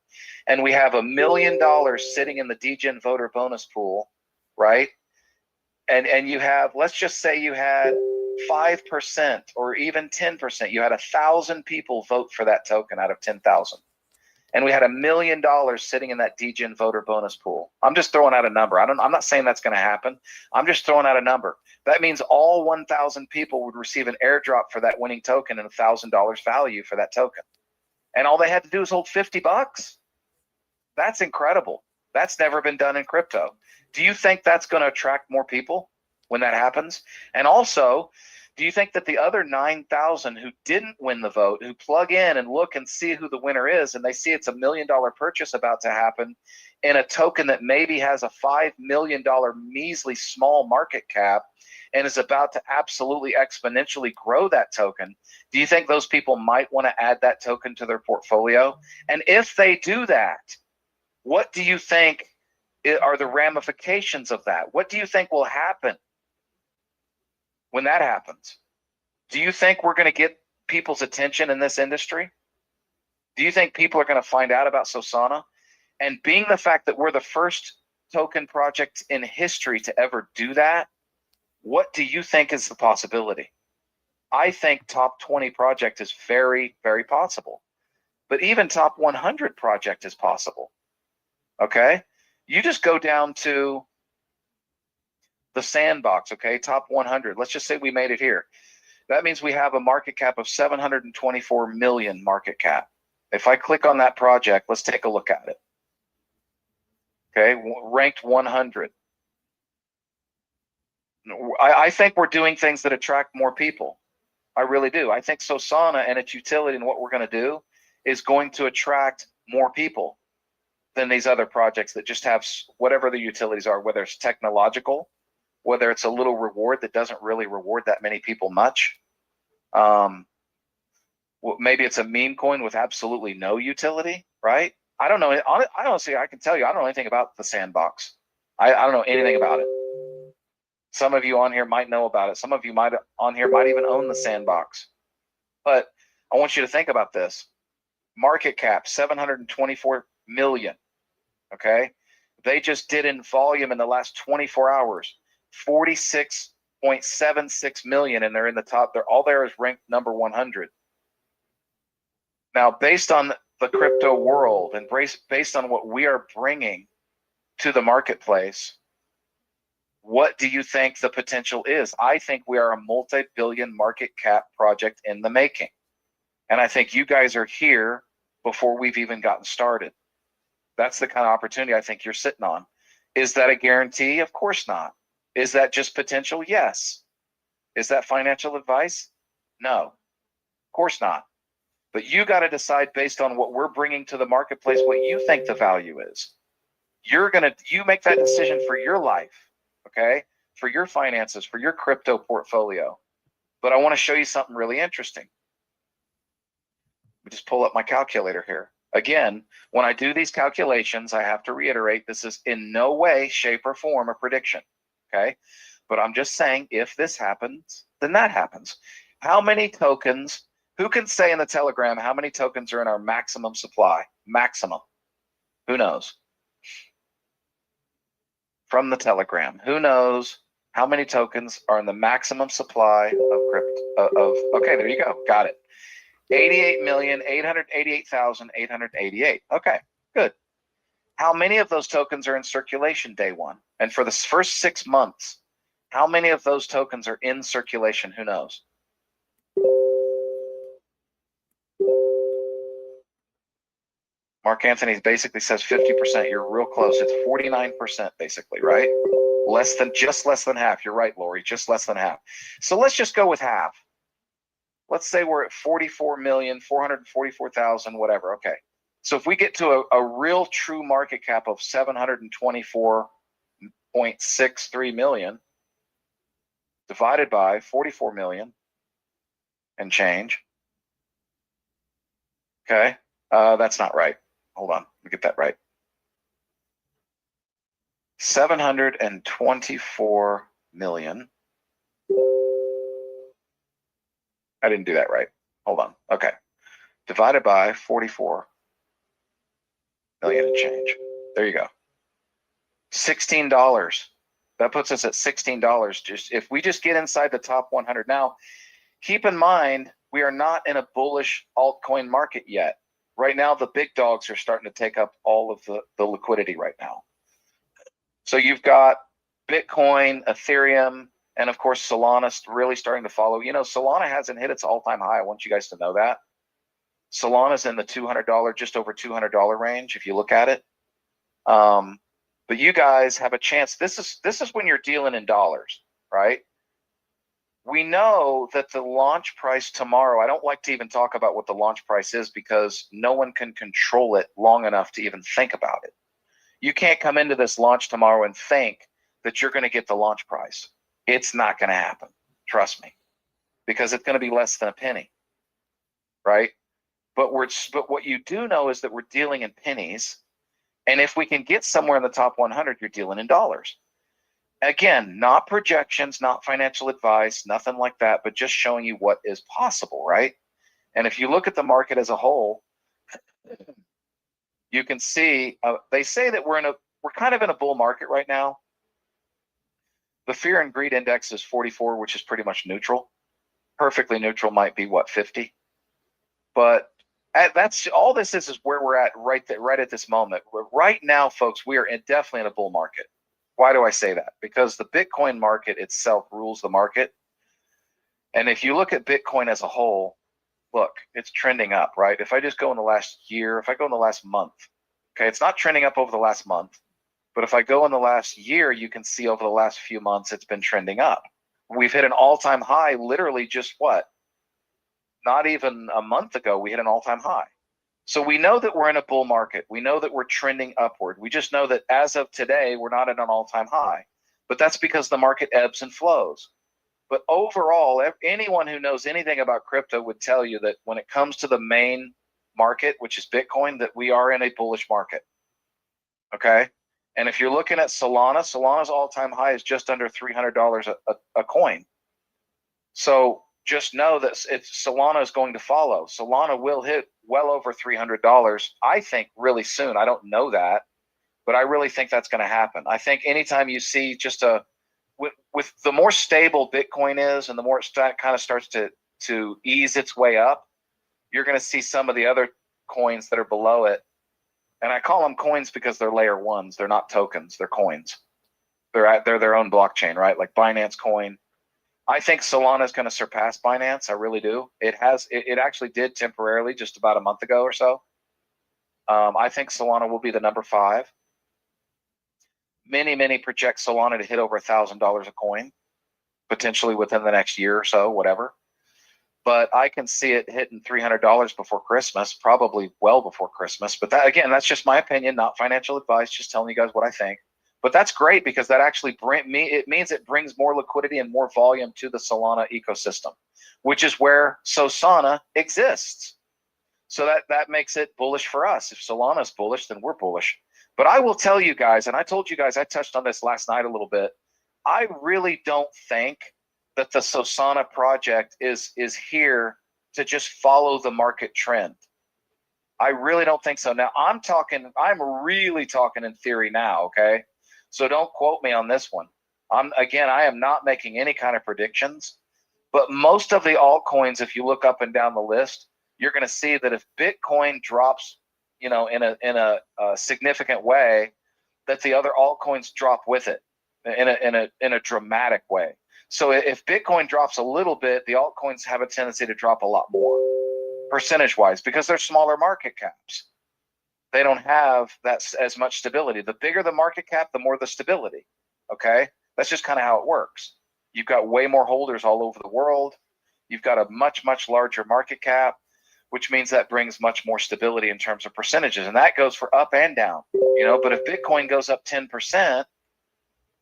and we have $1 million sitting in the DGen voter bonus pool, right? And you have, let's just say you had 5% or even 10%. You had 1,000 people vote for that token out of 10,000. And we had $1 million sitting in that DGen voter bonus pool. I'm just throwing out a number. I'm not saying that's going to happen. I'm just throwing out a number. That means all 1,000 people would receive an airdrop for that winning token and $1,000 value for that token. And all they had to do is hold $50. That's incredible. That's never been done in crypto. Do you think that's going to attract more people when that happens? And also, do you think that the other 9,000 who didn't win the vote, who plug in and look and see who the winner is, and they see it's $1 million purchase about to happen in a token that maybe has a $5 million measly small market cap and is about to absolutely exponentially grow that token, do you think those people might want to add that token to their portfolio? And if they do that, what do you think are the ramifications of that? What do you think will happen when that happens? Do you think we're going to get people's attention in this industry? Do you think people are going to find out about Solana? And being the fact that we're the first token project in history to ever do that, what do you think is the possibility? I think top 20 project is very, very possible. But even top 100 project is possible. Okay? You just go down to the sandbox, okay? Top 100. Let's just say we made it here. That means we have a market cap of 724 million market cap. If I click on that project, let's take a look at it. Okay, ranked 100. I think we're doing things that attract more people. I really do. I think Solana and its utility and what we're going to do is going to attract more people than these other projects that just have whatever the utilities are, whether it's technological, whether it's a little reward that doesn't really reward that many people much. Maybe it's a meme coin with absolutely no utility, right? I don't know. I honestly, I can tell you, I don't know anything about the sandbox. I don't know anything about it. Some of you on here might know about it. Some of you might even own the sandbox. But I want you to think about this. Market cap, 724 million. Okay. They just did in volume in the last 24 hours, 46.76 million. And they're in the top. They're all there is ranked number 100. Now, based on the crypto world and based on what we are bringing to the marketplace, what do you think the potential is? I think we are a multi-billion market cap project in the making. And I think you guys are here before we've even gotten started. That's the kind of opportunity I think you're sitting on. Is that a guarantee? Of course not. Is that just potential? Yes. Is that financial advice? No, of course not. But you got to decide based on what we're bringing to the marketplace, what you think the value is. You make that decision for your life, okay? For your finances, for your crypto portfolio. But I want to show you something really interesting. Let me just pull up my calculator here. Again, when I do these calculations, I have to reiterate, this is in no way, shape, or form a prediction, okay? But I'm just saying, if this happens, then that happens. How many tokens, who can say in the Telegram how many tokens are in our maximum supply? Maximum. Who knows? From the Telegram, who knows how many tokens are in the maximum supply of crypto? Okay, there you go, got it. 88,888,888. Okay, good. How many of those tokens are in circulation day one? And for the first 6 months, how many of those tokens are in circulation? Who knows? Mark Anthony basically says 50%. You're real close. It's 49% basically, right? Just less than half. You're right, Lori, just less than half. So let's just go with half. Let's say we're at 44,444,000, whatever. Okay. So if we get to a real true market cap of 724.63 million divided by 44 million and change. Okay. That's not right. Hold on. Let me get that right. 724 million. I didn't do that right. Hold on. Okay. Divided by 44 million and change. There you go. $16. That puts us at $16. Just if we just get inside the top 100. Now, keep in mind, we are not in a bullish altcoin market yet. Right now, the big dogs are starting to take up all of the liquidity right now. So you've got Bitcoin, Ethereum, and of course, Solana's really starting to follow. You know, Solana hasn't hit its all-time high. I want you guys to know that. Solana's in the $200, just over $200 range if you look at it. But you guys have a chance. This is when you're dealing in dollars, right? We know that the launch price tomorrow, I don't like to even talk about what the launch price is because no one can control it long enough to even think about it. You can't come into this launch tomorrow and think that you're going to get the launch price. It's not going to happen. Trust me, because it's going to be less than a penny, right? But what you do know is that we're dealing in pennies. And if we can get somewhere in the top 100, you're dealing in dollars. Again, not projections, not financial advice, nothing like that, but just showing you what is possible, right? And if you look at the market as a whole, you can see they say that we're kind of in a bull market right now. The fear and greed index is 44, which is pretty much neutral. Perfectly neutral might be what, 50? But that's all this is where we're at right at this moment. Right now, folks, we are definitely in a bull market. Why do I say that? Because the Bitcoin market itself rules the market. And if you look at Bitcoin as a whole, look, it's trending up, right? If I just go in the last year, if I go in the last month, okay, it's not trending up over the last month. But if I go in the last year, you can see over the last few months, it's been trending up. We've hit an all-time high, literally just what? Not even a month ago, we hit an all-time high. So we know that we're in a bull market. We know that we're trending upward. We just know that as of today, we're not at an all-time high. But that's because the market ebbs and flows. But overall, anyone who knows anything about crypto would tell you that when it comes to the main market, which is Bitcoin, that we are in a bullish market. Okay? And if you're looking at Solana's all-time high is just under $300 a coin. So just know that Solana is going to follow. Solana will hit well over $300, I think, really soon. I don't know that, but I really think that's going to happen. I think anytime you see just with the more stable Bitcoin is and the more it kind of starts to ease its way up, you're going to see some of the other coins that are below it, and I call them coins because they're layer ones. They're not tokens. They're coins. They're their own blockchain, right? Like Binance Coin. I think Solana is going to surpass Binance. I really do. It actually did temporarily just about a month ago or so. I think Solana will be the number 5. Many project Solana to hit over $1,000 a coin, potentially within the next year or so, whatever. But I can see it hitting $300 before Christmas, probably well before Christmas. But that, again, that's just my opinion, not financial advice, just telling you guys what I think. But that's great because that actually it means it brings more liquidity and more volume to the Solana ecosystem, which is where Solana exists. So that makes it bullish for us. If Solana is bullish, then we're bullish. But I will tell you guys, and I told you guys, I touched on this last night a little bit. I really don't think that the Solana project is here to just follow the market trend. I really don't think so. Now I'm really talking in theory now, okay? So don't quote me on this one. I am not making any kind of predictions, but most of the altcoins, if you look up and down the list, you're going to see that if Bitcoin drops, in a significant way, that the other altcoins drop with it in a dramatic way. So if Bitcoin drops a little bit, the altcoins have a tendency to drop a lot more, percentage-wise, because they're smaller market caps. They don't have as much stability. The bigger the market cap, the more the stability. Okay, that's just kind of how it works. You've got way more holders all over the world. You've got a much larger market cap, which means that brings much more stability in terms of percentages, and that goes for up and down. But if Bitcoin goes up 10%,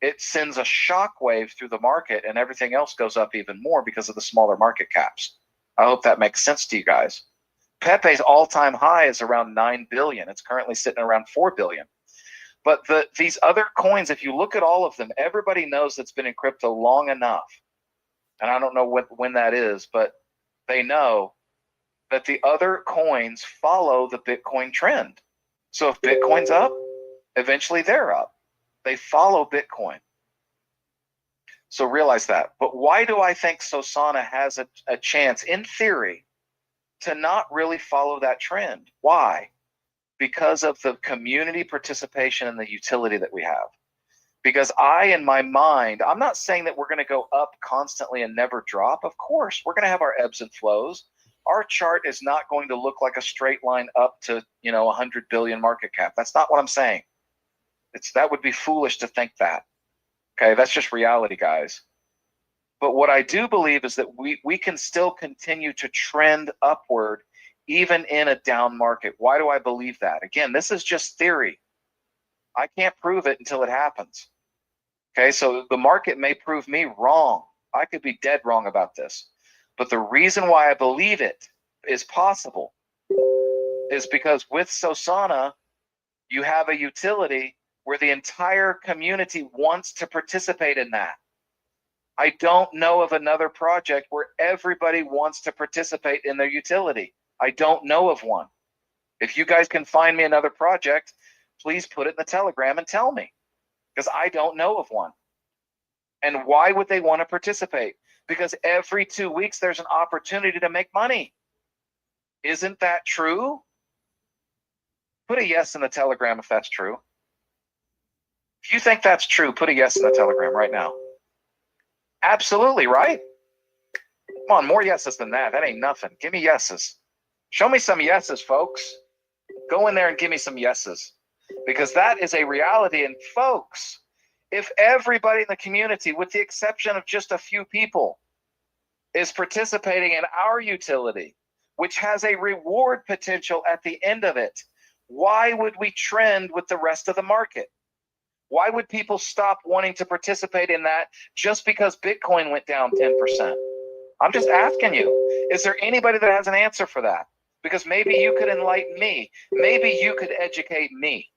it sends a shockwave through the market, and everything else goes up even more because of the smaller market caps. I hope that makes sense to you guys. Pepe's all-time high is around 9 billion. It's currently sitting around 4 billion. But these other coins, if you look at all of them, everybody knows it's been in crypto long enough. And I don't know when that is, but they know that the other coins follow the Bitcoin trend. So if Bitcoin's up, eventually they're up. They follow Bitcoin. So realize that. But why do I think Solana has a chance, in theory, to not really follow that trend? Why? Because of the community participation and the utility that we have. Because in my mind, I'm not saying that we're going to go up constantly and never drop. Of course, we're going to have our ebbs and flows. Our chart is not going to look like a straight line up to 100 billion market cap. That's not what I'm saying. That would be foolish to think that. Okay, that's just reality, guys. But what I do believe is that we can still continue to trend upward even in a down market. Why do I believe that? Again, this is just theory. I can't prove it until it happens. Okay, so the market may prove me wrong. I could be dead wrong about this. But the reason why I believe it is possible is because with Solana, you have a utility where the entire community wants to participate in that. I don't know of another project where everybody wants to participate in their utility. I don't know of one. If you guys can find me another project, please put it in the Telegram and tell me, because I don't know of one. And why would they want to participate? Because every 2 weeks there's an opportunity to make money. Isn't that true? Put a yes in the Telegram if that's true. If you think that's true, put a yes in the Telegram right now. Absolutely, right? Come on, more yeses than that. That ain't nothing. Give me yeses. Show me some yeses, folks. Go in there and give me some yeses. Because that is a reality. And folks, if everybody in the community, with the exception of just a few people, is participating in our utility, which has a reward potential at the end of it, why would we trend with the rest of the market? Why would people stop wanting to participate in that just because Bitcoin went down 10%? I'm just asking you, is there anybody that has an answer for that? Because maybe you could enlighten me. Maybe you could educate me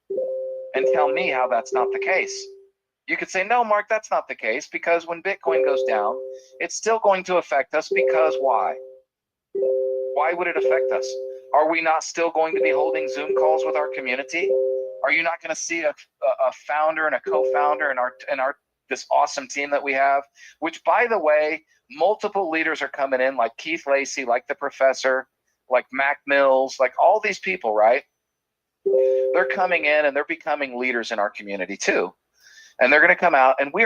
and tell me how that's not the case. You could say, no, Mark, that's not the case, because when Bitcoin goes down, it's still going to affect us. Because why? Why would it affect us? Are we not still going to be holding Zoom calls with our community? Are you not going to see a founder and a co-founder in our this awesome team that we have? Which, by the way, multiple leaders are coming in, like Keith Lacey, like the professor, like Mac Mills, like all these people, right? They're coming in and they're becoming leaders in our community too. And they're going to come out, and we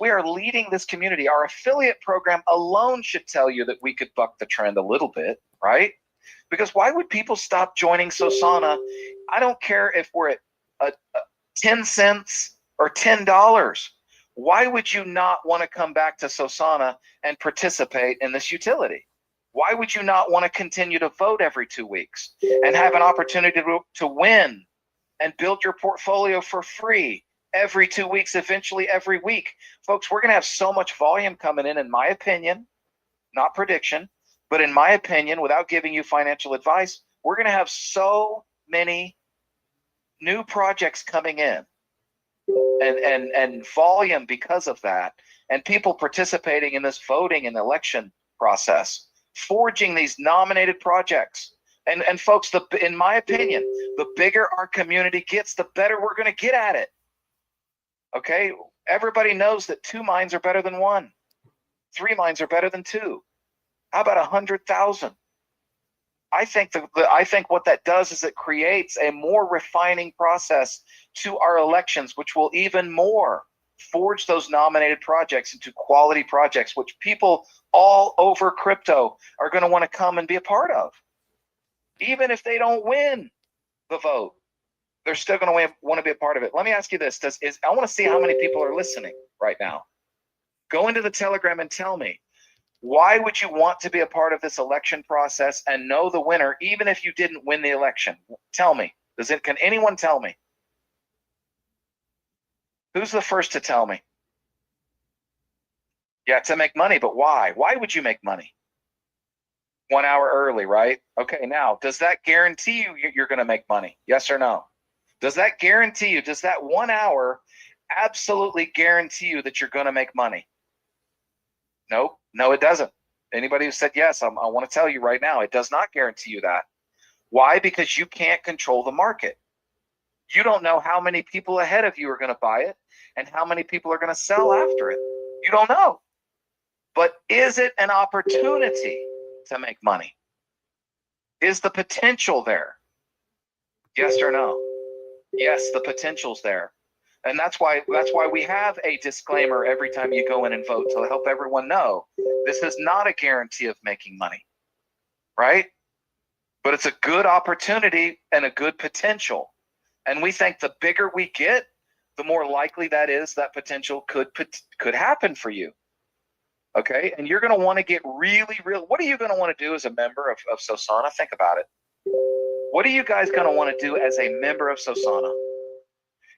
are leading this community. Our affiliate program alone should tell you that we could buck the trend a little bit, right? Because why would people stop joining Sosana? I don't care if we're at 10 cents or $10. Why would you not want to come back to Sosana and participate in this utility? Why would you not want to continue to vote every 2 weeks and have an opportunity to win and build your portfolio for free every 2 weeks, eventually every week? Folks, we're going to have so much volume coming in my opinion, not prediction, but in my opinion, without giving you financial advice, we're going to have so many new projects coming in and volume because of that, and people participating in this voting and election process, forging these nominated projects. And folks, in my opinion, the bigger our community gets, the better we're going to get at it. Okay, everybody knows that 2 minds are better than 1. 3 minds are better than 2. How about 100,000? I think what that does is it creates a more refining process to our elections, which will even more forge those nominated projects into quality projects, which people all over crypto are going to want to come and be a part of. Even if they don't win the vote, they're still going to want to be a part of it. Let me ask you this. I want to see how many people are listening right now. Go into the Telegram and tell me, why would you want to be a part of this election process and know the winner, even if you didn't win the election? Tell me. Can anyone tell me? Who's the first to tell me? Yeah, to make money, but why? Why would you make money? 1 hour early, right? Okay, now, does that guarantee you you're going to make money? Yes or no? Does that guarantee you, does that 1 hour absolutely guarantee you that you're going to make money? Nope. No, it doesn't. Anybody who said yes, I want to tell you right now, it does not guarantee you that. Why? Because you can't control the market. You don't know how many people ahead of you are going to buy it and how many people are going to sell after it. You don't know. But is it an opportunity to make money? Is the potential there? Yes or no? Yes, the potential's there. And that's why we have a disclaimer every time you go in and vote, to help everyone know this is not a guarantee of making money, right? But it's a good opportunity and a good potential. And we think the bigger we get, the more likely that is that potential could happen for you. Okay, and you're going to want to get really real. What are you going to want to do as a member of Sosana? Think about it. What are you guys going to want to do as a member of Sosana?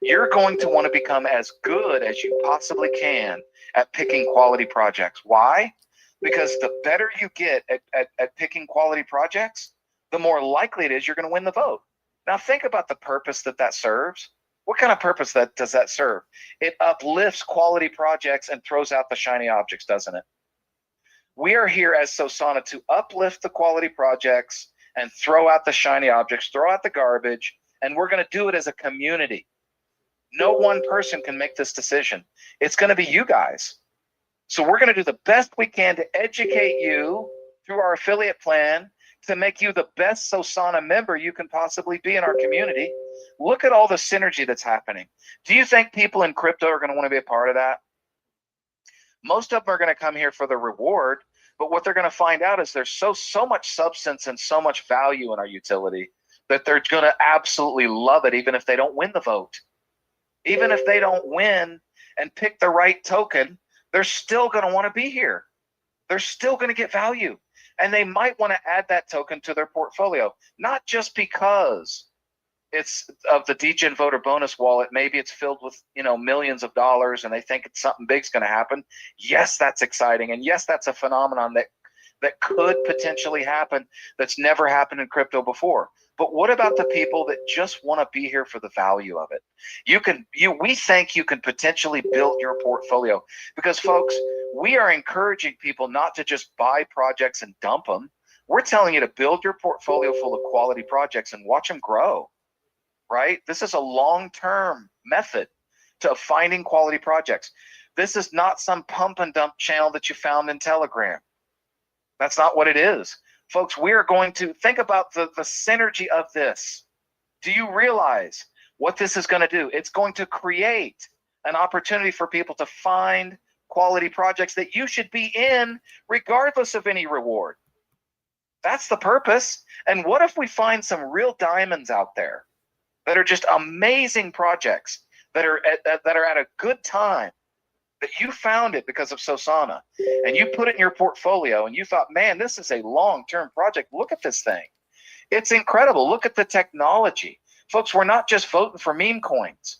You're going to want to become as good as you possibly can at picking quality projects. Why? Because the better you get at picking quality projects, the more likely it is you're going to win the vote. Now think about the purpose that serves. What kind of purpose does that serve? It uplifts quality projects and throws out the shiny objects, doesn't it? We are here as Sosana to uplift the quality projects and throw out the shiny objects, throw out the garbage, and we're going to do it as a community. No one person can make this decision. It's going to be you guys. So we're going to do the best we can to educate you through our affiliate plan to make you the best Sosana member you can possibly be in our community. Look at all the synergy that's happening. Do you think people in crypto are going to want to be a part of that? Most of them are going to come here for the reward, but what they're going to find out is there's so much substance and so much value in our utility that they're going to absolutely love it, even if they don't win the vote. Even if they don't win and pick the right token, they're still going to want to be here. They're still going to get value. And they might want to add that token to their portfolio, not just because it's of the DGen voter bonus wallet. Maybe it's filled with, millions of dollars and they think it's something big's going to happen. Yes, that's exciting. And yes, that's a phenomenon that could potentially happen that's never happened in crypto before. But what about the people that just want to be here for the value of it? We think you can potentially build your portfolio, because folks, we are encouraging people not to just buy projects and dump them. We're telling you to build your portfolio full of quality projects and watch them grow, right? This is a long-term method to finding quality projects. This is not some pump and dump channel that you found in Telegram. That's not what it is. Folks, we are going to think about the synergy of this. Do you realize what this is going to do? It's going to create an opportunity for people to find quality projects that you should be in regardless of any reward. That's the purpose. And what if we find some real diamonds out there that are just amazing projects that are at a good time, that you found it because of Sosana, and you put it in your portfolio and you thought, man, this is a long-term project. Look at this thing. It's incredible. Look at the technology. Folks, we're not just voting for meme coins.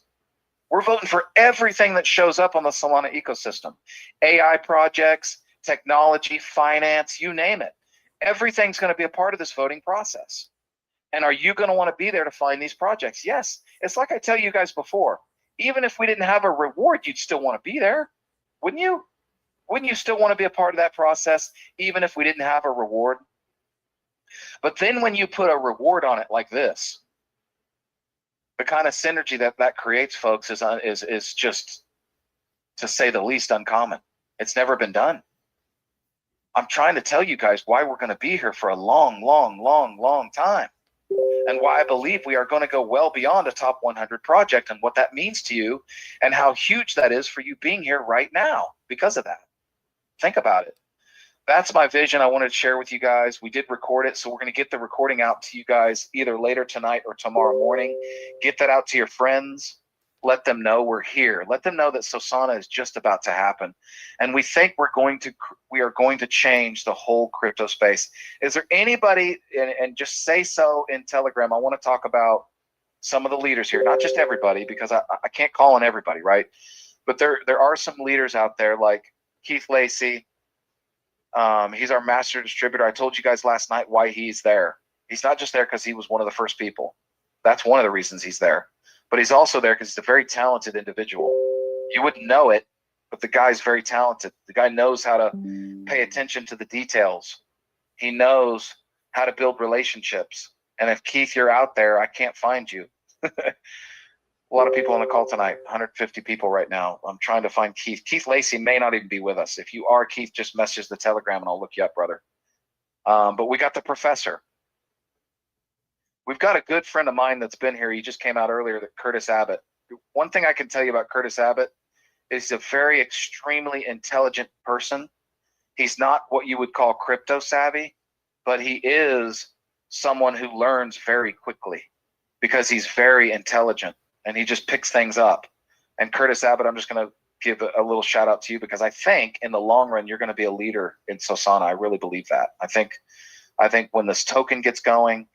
We're voting for everything that shows up on the Solana ecosystem. AI projects, technology, finance, you name it. Everything's going to be a part of this voting process. And are you going to want to be there to find these projects? Yes. It's like I tell you guys before, even if we didn't have a reward, you'd still want to be there, wouldn't you? Wouldn't you still want to be a part of that process, even if we didn't have a reward? But then when you put a reward on it like this, the kind of synergy that creates, folks, is just, to say the least, uncommon. It's never been done. I'm trying to tell you guys why we're going to be here for a long, long, long, long time, and why I believe we are going to go well beyond a top 100 project, and what that means to you and how huge that is for you being here right now because of that. Think about it. That's my vision I wanted to share with you guys. We did record it, so we're going to get the recording out to you guys either later tonight or tomorrow morning. Get that out to your friends. Let them know we're here. Let them know that Sosana is just about to happen. And we think we are going to change the whole crypto space. Is there anybody, and just say so in Telegram, I want to talk about some of the leaders here, not just everybody, because I can't call on everybody, right? But there are some leaders out there like Keith Lacey. He's our master distributor. I told you guys last night why he's there. He's not just there because he was one of the first people. That's one of the reasons he's there. But he's also there because he's a very talented individual. You wouldn't know it, but the guy's very talented. The guy knows how to pay attention to the details. He knows how to build relationships. And if, Keith, you're out there, I can't find you. A lot of people on the call tonight, 150 people right now. I'm trying to find Keith. Keith Lacey may not even be with us. If you are, Keith, just message the Telegram and I'll look you up, brother. But we got the professor. We've got a good friend of mine that's been here. He just came out earlier, Curtis Abbott. One thing I can tell you about Curtis Abbott is he's a very extremely intelligent person. He's not what you would call crypto savvy, but he is someone who learns very quickly because he's very intelligent and he just picks things up. And Curtis Abbott, I'm just going to give a little shout out to you because I think in the long run, you're going to be a leader in Sosana. I really believe that. I think when this token gets going,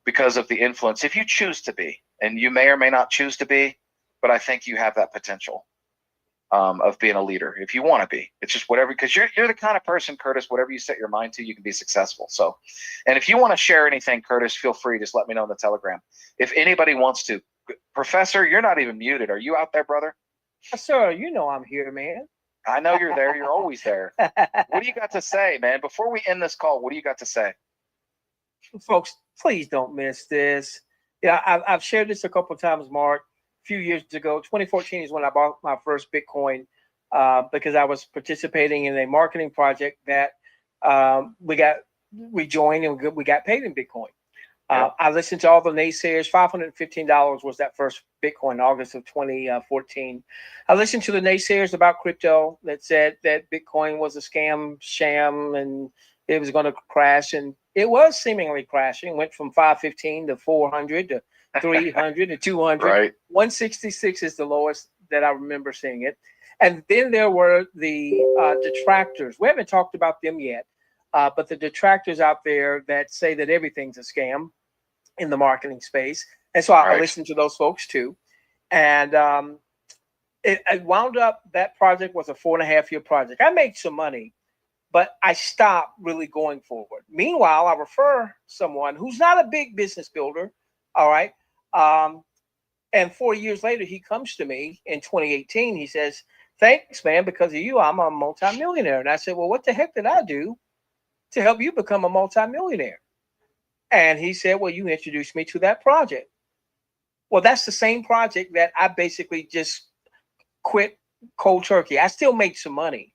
because of the influence, if you choose to be, and you may or may not choose to be, but I think you have that potential of being a leader if you want to be. It's just whatever, because you're the kind of person, Curtis, whatever you set your mind to, you can be successful. So, and if you want to share anything, Curtis, feel free. Just let me know in the Telegram. If anybody wants to. Professor, you're not even muted. Are you out there, brother? Sir, you know I'm here, man. I know you're there. You're always there. What do you got to say, man? Before we end this call, what do you got to say? Folks, please don't miss this. Yeah, I've shared this a couple of times, Mark. A few years ago, 2014 is when I bought my first Bitcoin because I was participating in a marketing project that we joined and we got paid in Bitcoin. I listened to all the naysayers. $515 was that first Bitcoin, August of 2014. I listened to the naysayers about crypto that said that Bitcoin was a scam, sham, and it was going to crash. And it was seemingly crashing. Went from 515 to 400 to 300 to 200. Right. 166 is the lowest that I remember seeing it. And then there were the detractors. We haven't talked about them yet. But the detractors out there that say that everything's a scam in the marketing space. And so I listened to those folks too. And it wound up, that project was a 4.5-year project. I made some money, but I stopped really going forward. Meanwhile, I refer someone who's not a big business builder. All right. And 4 years later, he comes to me in 2018. He says, "Thanks, man, because of you, I'm a multimillionaire." And I said, "Well, what the heck did I do to help you become a multimillionaire?" And he said, "Well, you introduced me to that project." Well, that's the same project that I basically just quit cold turkey. I still make some money,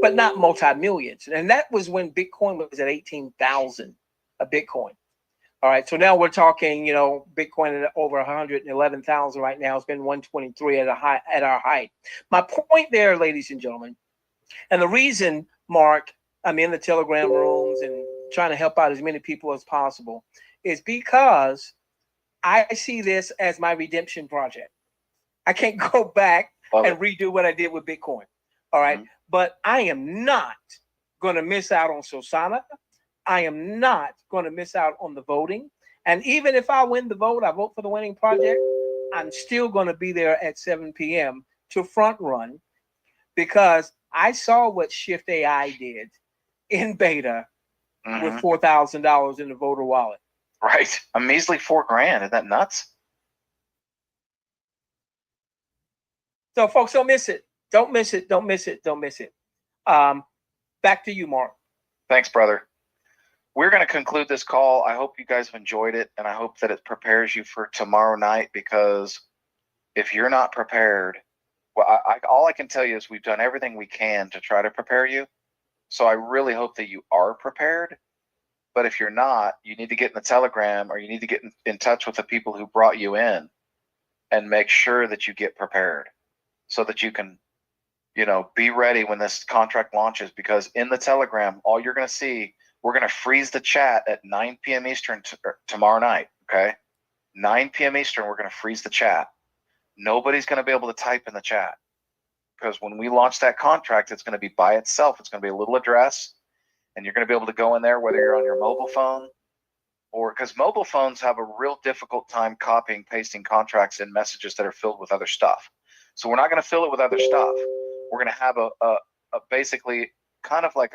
but not multi-millions. And that was when Bitcoin was at 18,000 a Bitcoin. All right, so now we're talking, Bitcoin at over 111,000 right now. It's been 123 at our height. My point there, ladies and gentlemen, and the reason, Mark, I'm in the Telegram rooms and trying to help out as many people as possible, is because I see this as my redemption project. I can't go back and redo what I did with Bitcoin. All right, but I am not going to miss out on Sosana. I am not going to miss out on the voting. And even if I win the vote, I vote for the winning project, I'm still going to be there at 7 p.m. to front run, because I saw what Shift AI did in beta with $4,000 in the voter wallet. Right. A measly $4,000. Isn't that nuts? So folks, don't miss it. Don't miss it. Don't miss it. Don't miss it. Back to you, Mark. Thanks, brother. We're going to conclude this call. I hope you guys have enjoyed it, and I hope that it prepares you for tomorrow night, because if you're not prepared, well, all I can tell you is we've done everything we can to try to prepare you. So I really hope that you are prepared. But if you're not, you need to get in the Telegram, or you need to get in touch with the people who brought you in and make sure that you get prepared so that you can, be ready when this contract launches. Because in the Telegram, all you're going to see, we're going to freeze the chat at 9 p.m. Eastern tomorrow night, okay? 9 p.m. Eastern, we're going to freeze the chat. Nobody's going to be able to type in the chat, because when we launch that contract, it's going to be by itself. It's going to be a little address, and you're going to be able to go in there whether you're on your mobile phone, or because mobile phones have a real difficult time copying, pasting contracts in messages that are filled with other stuff. So we're not going to fill it with other stuff. We're going to have a basically kind of like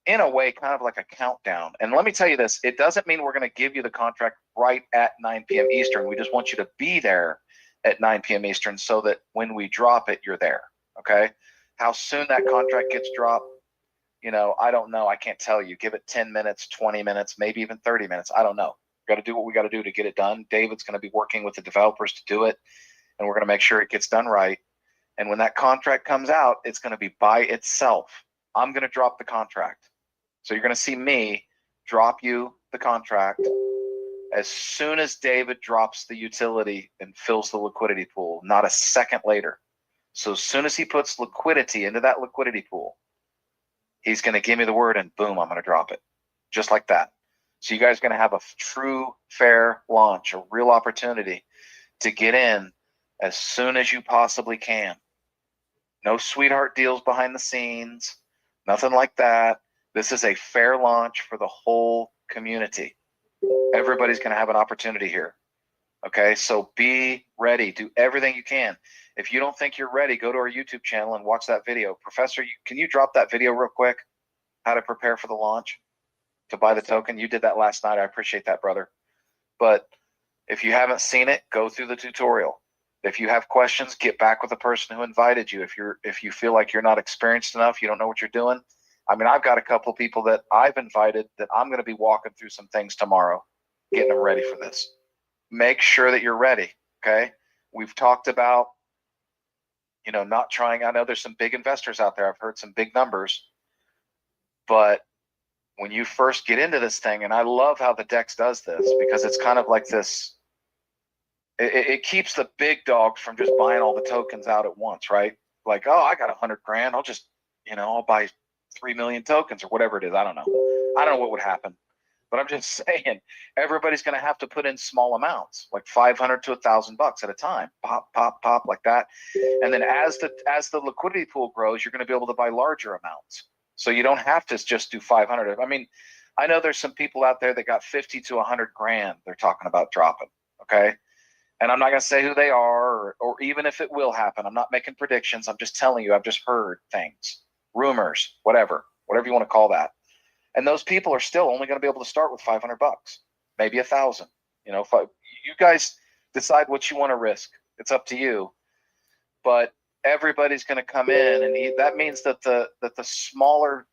in a way, kind of like a countdown. And let me tell you this, it doesn't mean we're going to give you the contract right at 9 p.m. Eastern. We just want you to be there at 9 p.m. Eastern so that when we drop it, you're there, okay? How soon that contract gets dropped, I don't know. I can't tell you. Give it 10 minutes, 20 minutes, maybe even 30 minutes. I don't know. We've got to do what we got to do to get it done. David's going to be working with the developers to do it, and we're going to make sure it gets done right. And when that contract comes out, it's going to be by itself. I'm going to drop the contract. So you're going to see me drop you the contract as soon as David drops the utility and fills the liquidity pool, not a second later. So as soon as he puts liquidity into that liquidity pool, he's going to give me the word, and boom, I'm going to drop it. Just like that. So you guys are going to have a true, fair launch, a real opportunity to get in as soon as you possibly can. No sweetheart deals behind the scenes, nothing like that. This is a fair launch for the whole community. Everybody's going to have an opportunity here. Okay, so be ready. Do everything you can. If you don't think you're ready, go to our YouTube channel and watch that video. Professor, can you drop that video real quick? How to prepare for the launch, to buy the token. You did that last night. I appreciate that, brother. But if you haven't seen it, go through the tutorial. If you have questions, get back with the person who invited you. If you feel like you're not experienced enough, you don't know what you're doing. I mean, I've got a couple of people that I've invited that I'm going to be walking through some things tomorrow, getting them ready for this. Make sure that you're ready, okay? We've talked about, not trying. I know there's some big investors out there. I've heard some big numbers. But when you first get into this thing, and I love how the DEX does this, because it's kind of like this, it keeps the big dogs from just buying all the tokens out at once, right? Like, oh, I got 100 grand. I'll just, I'll buy 3 million tokens or whatever it is. I don't know. I don't know what would happen, but I'm just saying everybody's going to have to put in small amounts, like 500 to $1,000 at a time. Pop, pop, pop, like that. And then as the liquidity pool grows, you're going to be able to buy larger amounts. So you don't have to just do 500. I mean, I know there's some people out there that got 50 to 100 grand they're talking about dropping, okay? And I'm not going to say who they are or even if it will happen. I'm not making predictions. I'm just telling you, I've just heard things, rumors, whatever you want to call that. And those people are still only going to be able to start with $500, maybe 1,000. You guys decide what you want to risk. It's up to you. But everybody's going to come in, and that means that the smaller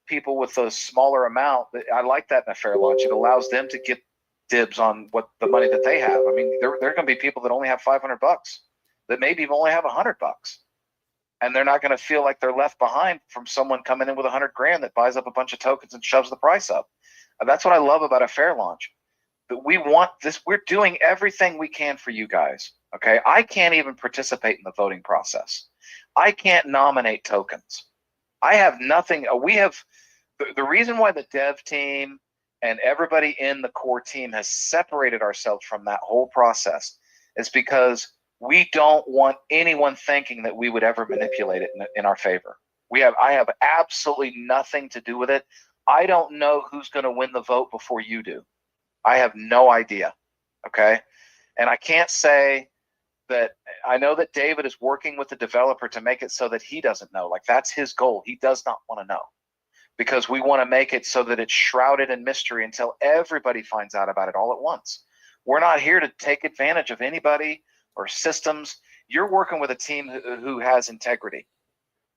people with the smaller amount, I like that in a fair launch. It allows them to get dibs on what the money that they have. I mean, there are going to be people that only have $500 that maybe only have $100, and they're not going to feel like they're left behind from someone coming in with $100,000 that buys up a bunch of tokens and shoves the price up. And that's what I love about a fair launch. That we want this. We're doing everything we can for you guys. Okay, I can't even participate in the voting process. I can't nominate tokens. I have nothing. We have the reason why the dev team and everybody in the core team has separated ourselves from that whole process is because we don't want anyone thinking that we would ever manipulate it in our favor. I have absolutely nothing to do with it. I don't know who's going to win the vote before you do. I have no idea. Okay. And I can't say that I know that David is working with the developer to make it so that he doesn't know. Like, that's his goal. He does not want to know, because we want to make it so that it's shrouded in mystery until everybody finds out about it all at once. We're not here to take advantage of anybody or systems. You're working with a team who has integrity.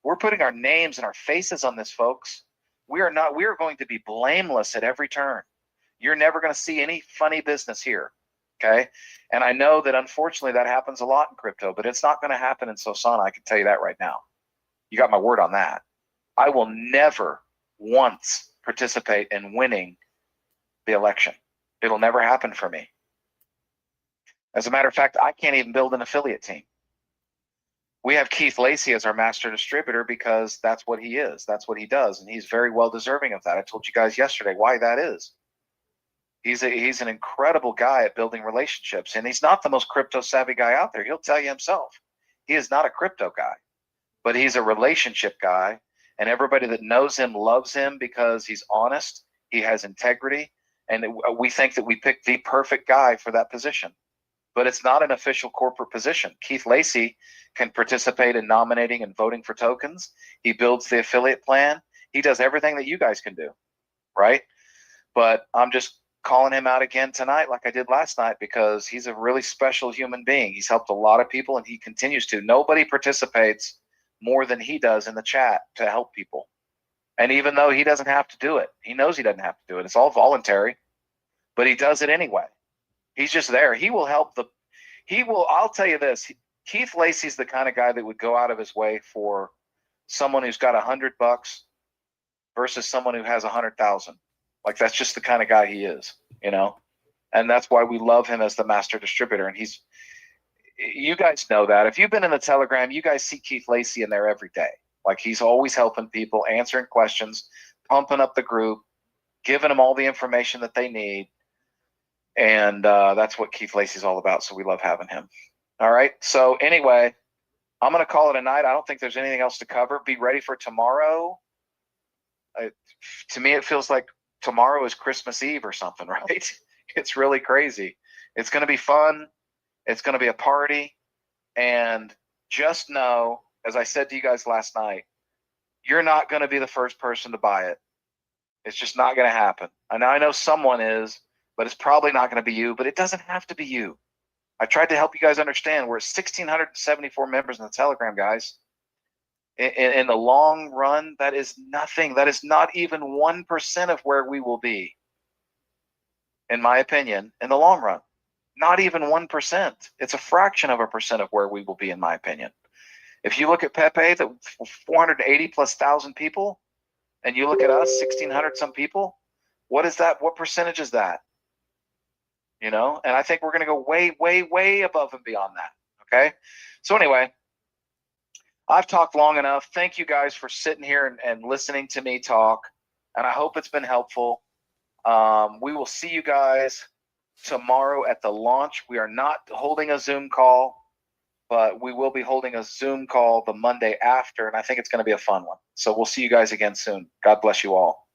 We're putting our names and our faces on this, folks. We are going to be blameless at every turn. You're never going to see any funny business here. Okay. And I know that unfortunately that happens a lot in crypto, but it's not going to happen in Sosana. I can tell you that right now. You got my word on that. I will never once participate in winning the election. It'll never happen for me. As a matter of fact, I can't even build an affiliate team. We have Keith Lacey as our master distributor because that's what he is. That's what he does. And he's very well deserving of that. I told you guys yesterday why that is. He's an incredible guy at building relationships, and he's not the most crypto savvy guy out there. He'll tell you himself. He is not a crypto guy, but he's a relationship guy, and everybody that knows him loves him because he's honest, he has integrity, and we think that we picked the perfect guy for that position. But it's not an official corporate position. Keith Lacey can participate in nominating and voting for tokens. He builds the affiliate plan. He does everything that you guys can do, right? But I'm just calling him out again tonight like I did last night because he's a really special human being. He's helped a lot of people, and he continues to. Nobody participates more than he does in the chat to help people. And even though he doesn't have to do it, he knows he doesn't have to do it. It's all voluntary, but he does it anyway. He's just there. He will help I'll tell you this, Keith Lacey's the kind of guy that would go out of his way for someone who's got $100 versus someone who has 100,000. Like, that's just the kind of guy he is, and that's why we love him as the master distributor. And you guys know that. If you've been in the Telegram, you guys see Keith Lacey in there every day. Like, he's always helping people, answering questions, pumping up the group, giving them all the information that they need. And that's what Keith Lacey's all about. So we love having him. All right. So anyway, I'm going to call it a night. I don't think there's anything else to cover. Be ready for tomorrow. To me, it feels like tomorrow is Christmas Eve or something, right? It's really crazy. It's going to be fun. It's going to be a party. And just know, as I said to you guys last night, you're not going to be the first person to buy it. It's just not going to happen. And I know someone is, but it's probably not going to be you, but it doesn't have to be you. I tried to help you guys understand we're 1,674 members in the Telegram, guys. In the long run, that is nothing. That is not even 1% of where we will be, in my opinion, in the long run. Not even 1%. It's a fraction of a percent of where we will be, in my opinion. If you look at Pepe, the 480,000+ people, and you look at us, 1,600 some people, what is that? What percentage is that? And I think we're going to go way, way, way above and beyond that. Okay. So anyway, I've talked long enough. Thank you guys for sitting here and listening to me talk. And I hope it's been helpful. We will see you guys tomorrow at the launch. We are not holding a Zoom call, but we will be holding a Zoom call the Monday after. And I think it's going to be a fun one. So we'll see you guys again soon. God bless you all.